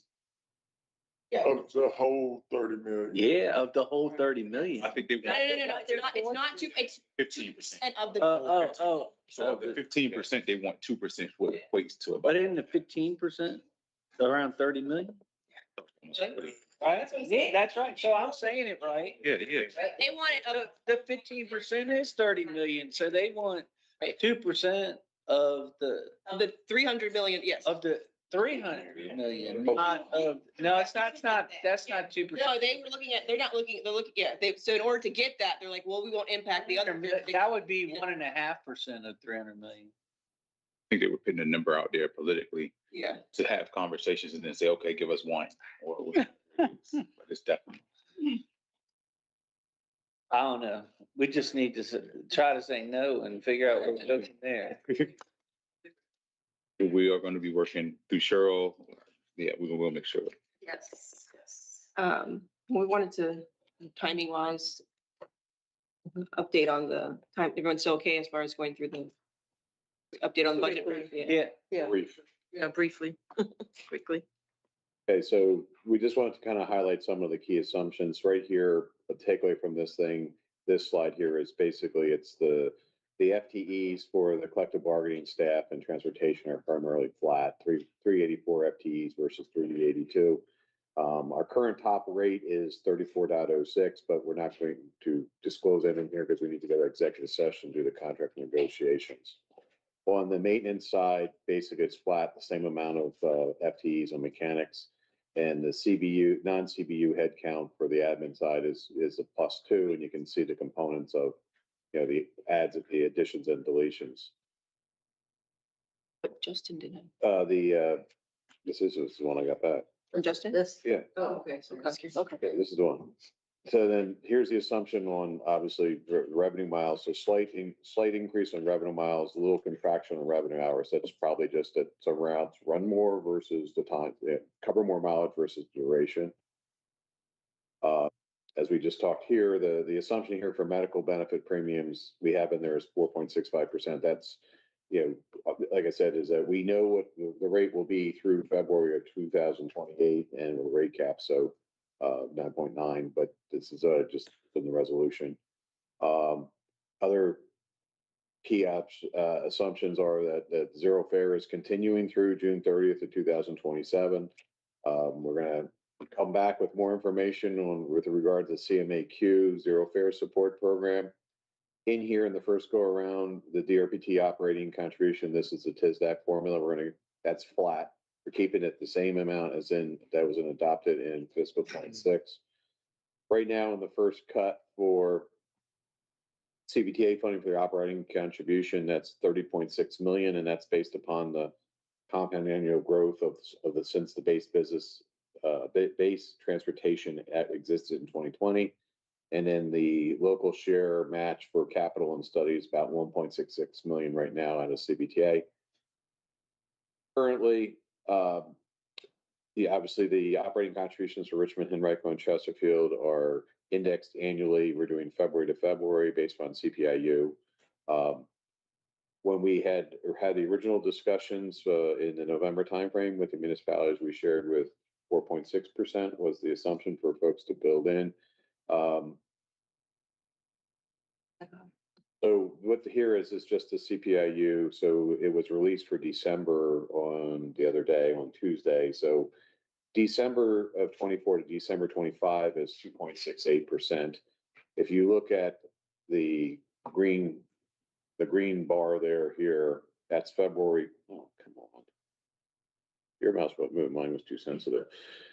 [SPEAKER 14] Yeah.
[SPEAKER 4] Of the whole 30 million.
[SPEAKER 2] Yeah, of the whole 30 million.
[SPEAKER 6] I think they
[SPEAKER 7] No,
[SPEAKER 6] want
[SPEAKER 7] it's not two, it's
[SPEAKER 6] 15%.
[SPEAKER 7] of the.
[SPEAKER 6] So of the 15%, they want 2%, what equates to
[SPEAKER 2] But
[SPEAKER 6] about.
[SPEAKER 2] in the 15%, around 30 million? Right? Yeah, that's right. So I'm saying it right.
[SPEAKER 6] Yeah.
[SPEAKER 7] They want it
[SPEAKER 2] The 15% is 30 million, so they want 2% of the
[SPEAKER 7] 300 million, yes.
[SPEAKER 2] of the 300 million, not of, no, that's not 2%.
[SPEAKER 7] No, they're not looking, so in order to get that, they're like, well, we won't impact the other.
[SPEAKER 2] That would be 1.5% of 300 million.
[SPEAKER 6] I think they were putting a number out there politically
[SPEAKER 7] Yeah.
[SPEAKER 6] to have conversations and then say, okay, give us one. But it's definitely.
[SPEAKER 2] I don't know. We just need to try to say no and figure out where we're going there.
[SPEAKER 6] We are going to be working through Cheryl. Yeah, we will make sure.
[SPEAKER 7] Yes, yes. We wanted to, timing wise, update on the time, everyone's still okay as far as going through the update on the budget?
[SPEAKER 2] Yeah,
[SPEAKER 3] Yeah,
[SPEAKER 10] Brief.
[SPEAKER 3] yeah, briefly, quickly.
[SPEAKER 5] Okay, so we just wanted to kind of highlight some of the key assumptions right here. A takeaway from this thing, this slide here is basically it's the FTEs for the collective bargaining staff and transportation are primarily flat, 384 FTEs versus 382. Our current top rate is 34.06, but we're not going to disclose that in here because we need to go to executive session to do the contract negotiations. On the maintenance side, basically it's flat, the same amount of FTEs on mechanics. And the CBU, non-CBU headcount for the admin side is a +2, and you can see the components of, the adds, the additions and deletions.
[SPEAKER 7] But Justin didn't.
[SPEAKER 5] This is the one I got back.
[SPEAKER 7] From Justin?
[SPEAKER 3] This,
[SPEAKER 5] Yeah.
[SPEAKER 7] Oh, okay, so, okay.
[SPEAKER 5] Okay, this is the one. So then here's the assumption on obviously revenue miles. So slight increase on revenue miles, a little contraction on revenue hours. That's probably just to routes run more versus the time, cover more mileage versus duration. As we just talked here, the assumption here for medical benefit premiums we have in there is 4.65%. That's, like I said, is that we know what the rate will be through February of 2028 and we'll rate cap. So 9.9, but this is just in the resolution. Other key assumptions are that zero fare is continuing through June 30th of 2027. We're going to come back with more information with regard to CMAQ zero fare support program. In here in the first go around, the DRPT operating contribution, this is the TISDAC formula. That's flat. We're keeping it the same amount as that was adopted in fiscal 26. Right now, in the first cut for CBTA funding for the operating contribution, that's 30.6 million, and that's based upon the compound annual growth of since the base business base transportation existed in 2020. And then the local share match for capital and studies about 1.66 million right now out of CBTA. Currently, obviously the operating contributions for Richmond, Henrico, and Chesterfield are indexed annually. We're doing February to February based on CPIU. When we had the original discussions in the November timeframe with the municipalities, we shared with 4.6% was the assumption for folks to build in. So what here is just the CPIU. So it was released for December on the other day on Tuesday. So December of 24 to December 25 is 2.68%. If you look at the green bar here, that's February. Oh, come on. Your mouse won't move. Mine was too sensitive.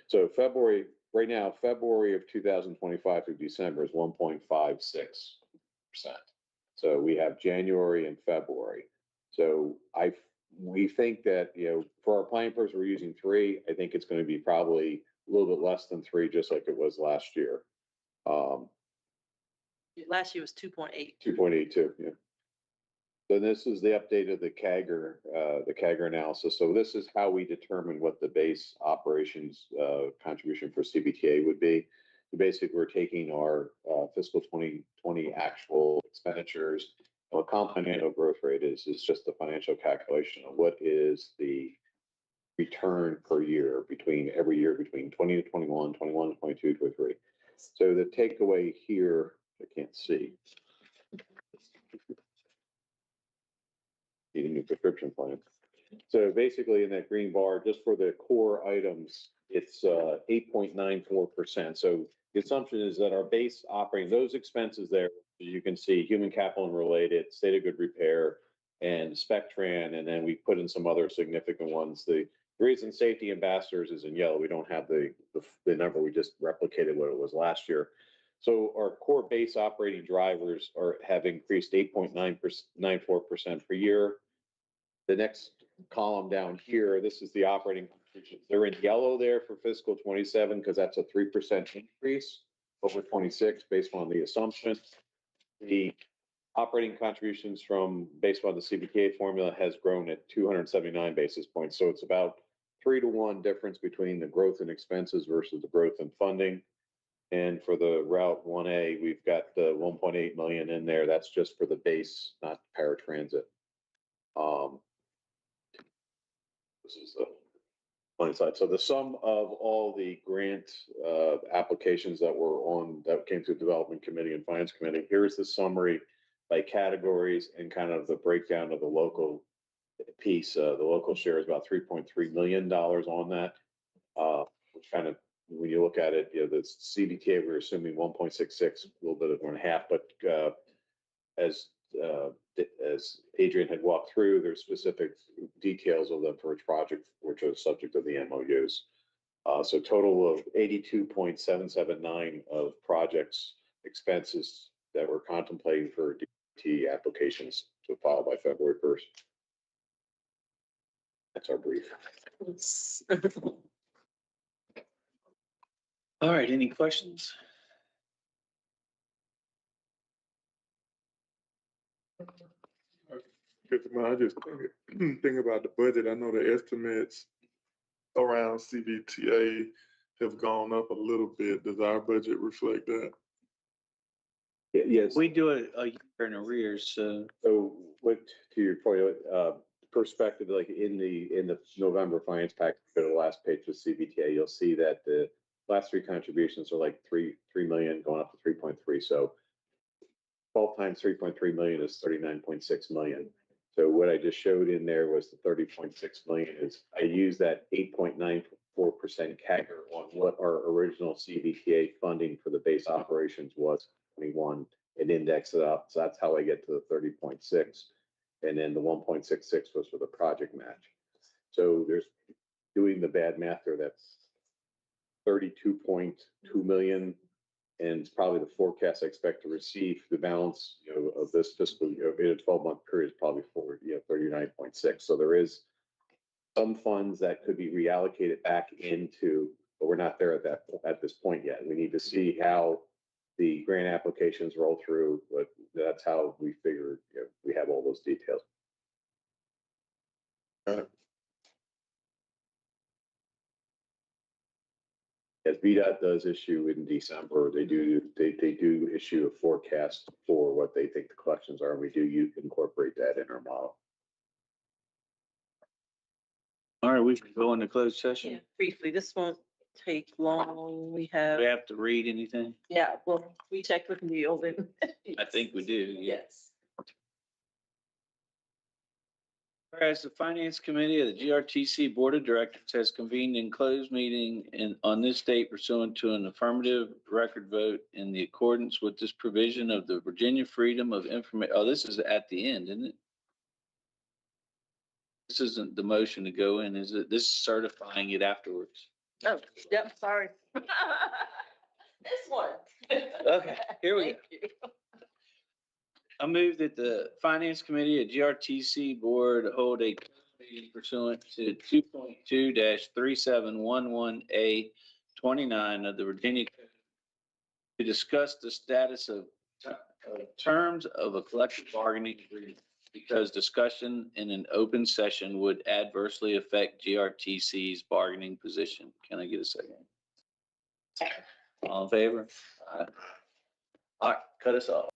[SPEAKER 5] So February, right now, February of 2025 through December is 1.56%. So we have January and February. So we think that, for our planning purpose, we're using 3. I think it's going to be probably a little bit less than 3, just like it was last year.
[SPEAKER 3] Last year was 2.8.
[SPEAKER 5] 2.82, yeah. So this is the update of the CAGR analysis. So this is how we determine what the base operations contribution for CBTA would be. So basically, we're taking our fiscal 2020 actual expenditures. And what compound annual growth rate is just the financial calculation of what is the return per year every year between 20 to 21, 21 to 22, 23. So the takeaway here, I can't see. Need a new prescription plan. So basically in that green bar, just for the core items, it's 8.94%. So the assumption is that our base operating, those expenses there, you can see human capital and related, state of good repair, and Spectran, and then we put in some other significant ones. The reason safety ambassadors is in yellow. We don't have the number. We just replicated what it was last year. So our core base operating drivers have increased 8.94% per year. The next column down here, this is the operating contributions. They're in yellow there for fiscal 27 because that's a 3% increase over 26 based on the assumption. The operating contributions from, based on the CBTA formula, has grown at 279 basis points. So it's about 3-to-1 difference between the growth in expenses versus the growth in funding. And for the Route 1A, we've got the 1.8 million in there. That's just for the base, not paratransit. This is the line side. So the sum of all the grant applications that were on, that came through Development Committee and Finance Committee, here's the summary by categories and kind of the breakdown of the local piece. The local share is about $3.3 million on that, which kind of, when you look at it, you know, the CBTA, we're assuming 1.66, a little bit of 1.5, but as Adrian had walked through, there's specific details of them for each project, which are the subject of the MOUs. So total of 82.779 of projects expenses that we're contemplating for DT applications to file by February 1st. That's our brief.
[SPEAKER 2] All right, any questions?
[SPEAKER 4] I just think about the budget. I know the estimates around CVTA have gone up a little bit. Does our budget reflect that?
[SPEAKER 5] Yes.
[SPEAKER 2] We do it a year in arrears, so.
[SPEAKER 5] So what, to your point, perspective, like in the November finance pack, for the last page of CBTA, you'll see that the last three contributions are like 3 million going up to 3.3. So 12 times 3.3 million is 39.6 million. So what I just showed in there was the 30.6 million is I use that 8.94% CAGR on what our original CBTA funding for the base operations was 21 and index it up. So that's how I get to the 30.6. And then the 1.66 was for the project match. So there's, doing the bad math there, that's 32.2 million. And it's probably the forecast I expect to receive the balance, you know, of this fiscal year in a 12-month period is probably 39.6. So there is some funds that could be reallocated back into, but we're not there at this point yet. We need to see how the grant applications roll through, but that's how we figure, you know, we have all those details. As VDOT does issue in December, they do issue a forecast for what they think the collections are, and we do incorporate that in our model.
[SPEAKER 2] All right, we can go into closed session.
[SPEAKER 3] Yeah, briefly, this won't take long. We
[SPEAKER 2] Do
[SPEAKER 3] have,
[SPEAKER 2] we have to read anything?
[SPEAKER 3] yeah, well, we checked with Neil and.
[SPEAKER 2] I think we do. Yeah.
[SPEAKER 3] Yes.
[SPEAKER 2] Whereas the Finance Committee of the GRTC Board of Directors has convened in closed meeting on this date pursuant to an affirmative record vote in the accordance with this provision of the Virginia Freedom of Information. Oh, this is at the end, isn't it? This isn't the motion to go in, is it? This is certifying it afterwards.
[SPEAKER 3] Oh, yep, sorry. This one.
[SPEAKER 2] Okay, here we go.
[SPEAKER 3] Thank you.
[SPEAKER 2] I move that the Finance Committee of GRTC Board hold a meeting pursuant to 2.2-3711A29 of the Virginia Code to discuss the status of terms of a collective bargaining agreement, because discussion in an open session would adversely affect GRTC's bargaining position. Can I get a second? All in favor? All right, cut us off.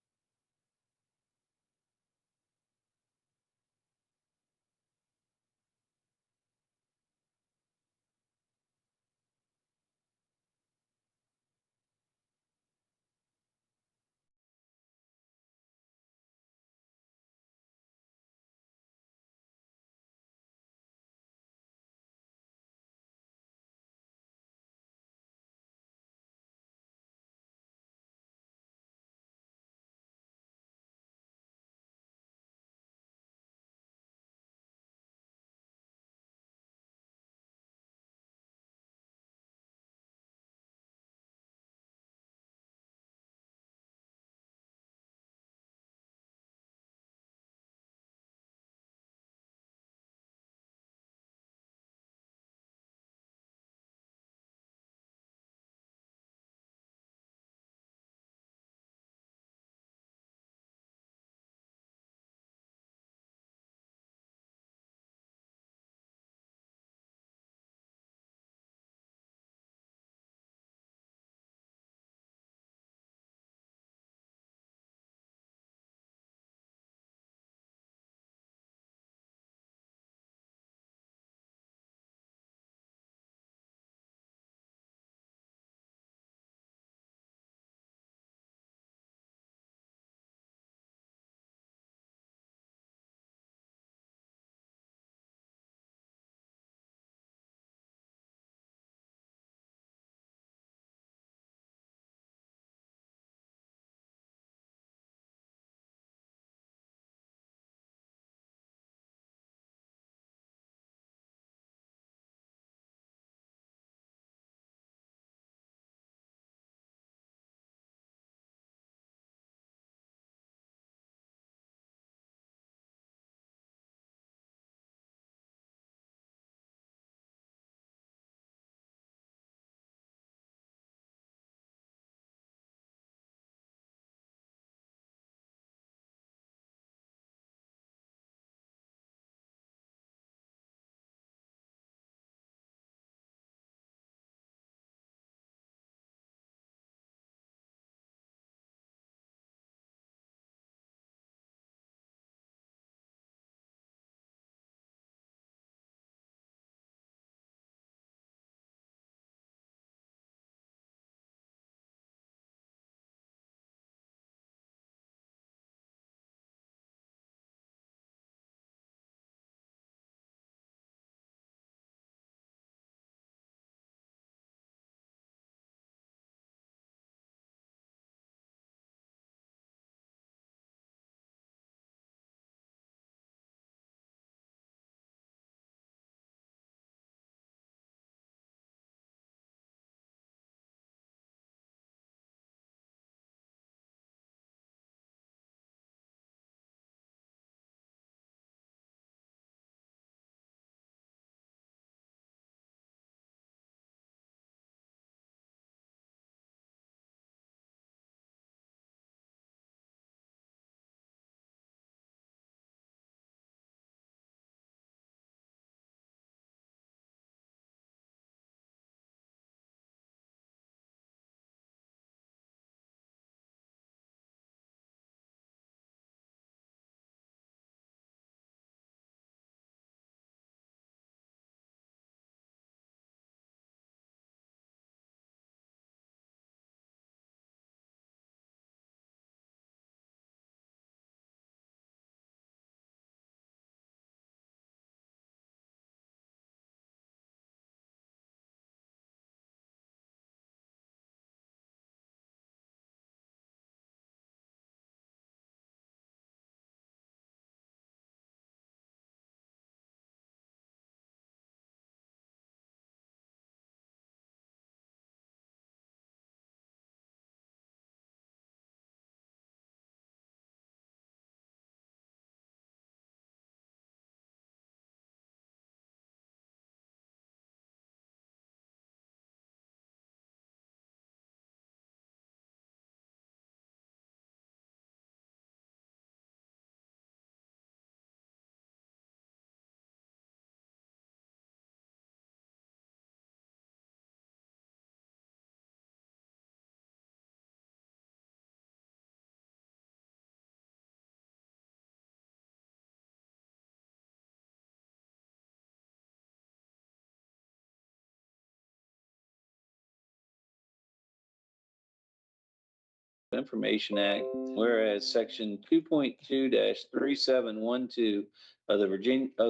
[SPEAKER 2] Information Act, whereas section 2.2-3712 of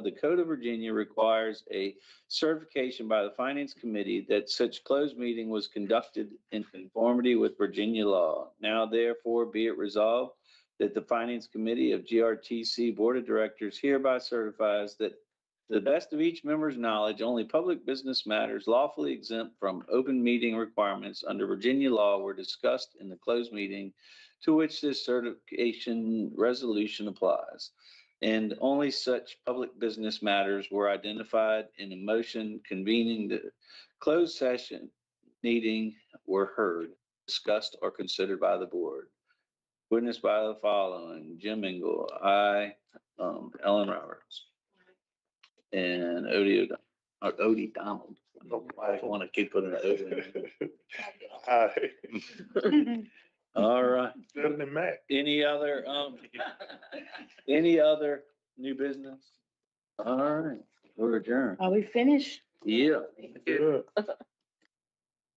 [SPEAKER 2] the Code of Virginia requires a certification by the Finance Committee that such closed meeting was conducted in conformity with Virginia law. Now therefore be it resolved that the Finance Committee of GRTC Board of Directors hereby certifies that to the best of each member's knowledge, only public business matters lawfully exempt from open meeting requirements under Virginia law were discussed in the closed meeting to which this certification resolution applies. And only such public business matters were identified in a motion convening the closed session meeting were heard, discussed, or considered by the board. Witnessed by the following: Jim Engel, aye. Ellen Roberts. And Odie Donald. I want to keep putting an Odie in.
[SPEAKER 4] Aye.
[SPEAKER 2] All right.
[SPEAKER 4] Better than Mac.
[SPEAKER 2] Any other new business? All right, we're adjourned.
[SPEAKER 9] Are we finished?
[SPEAKER 2] Yeah.
[SPEAKER 4] Good.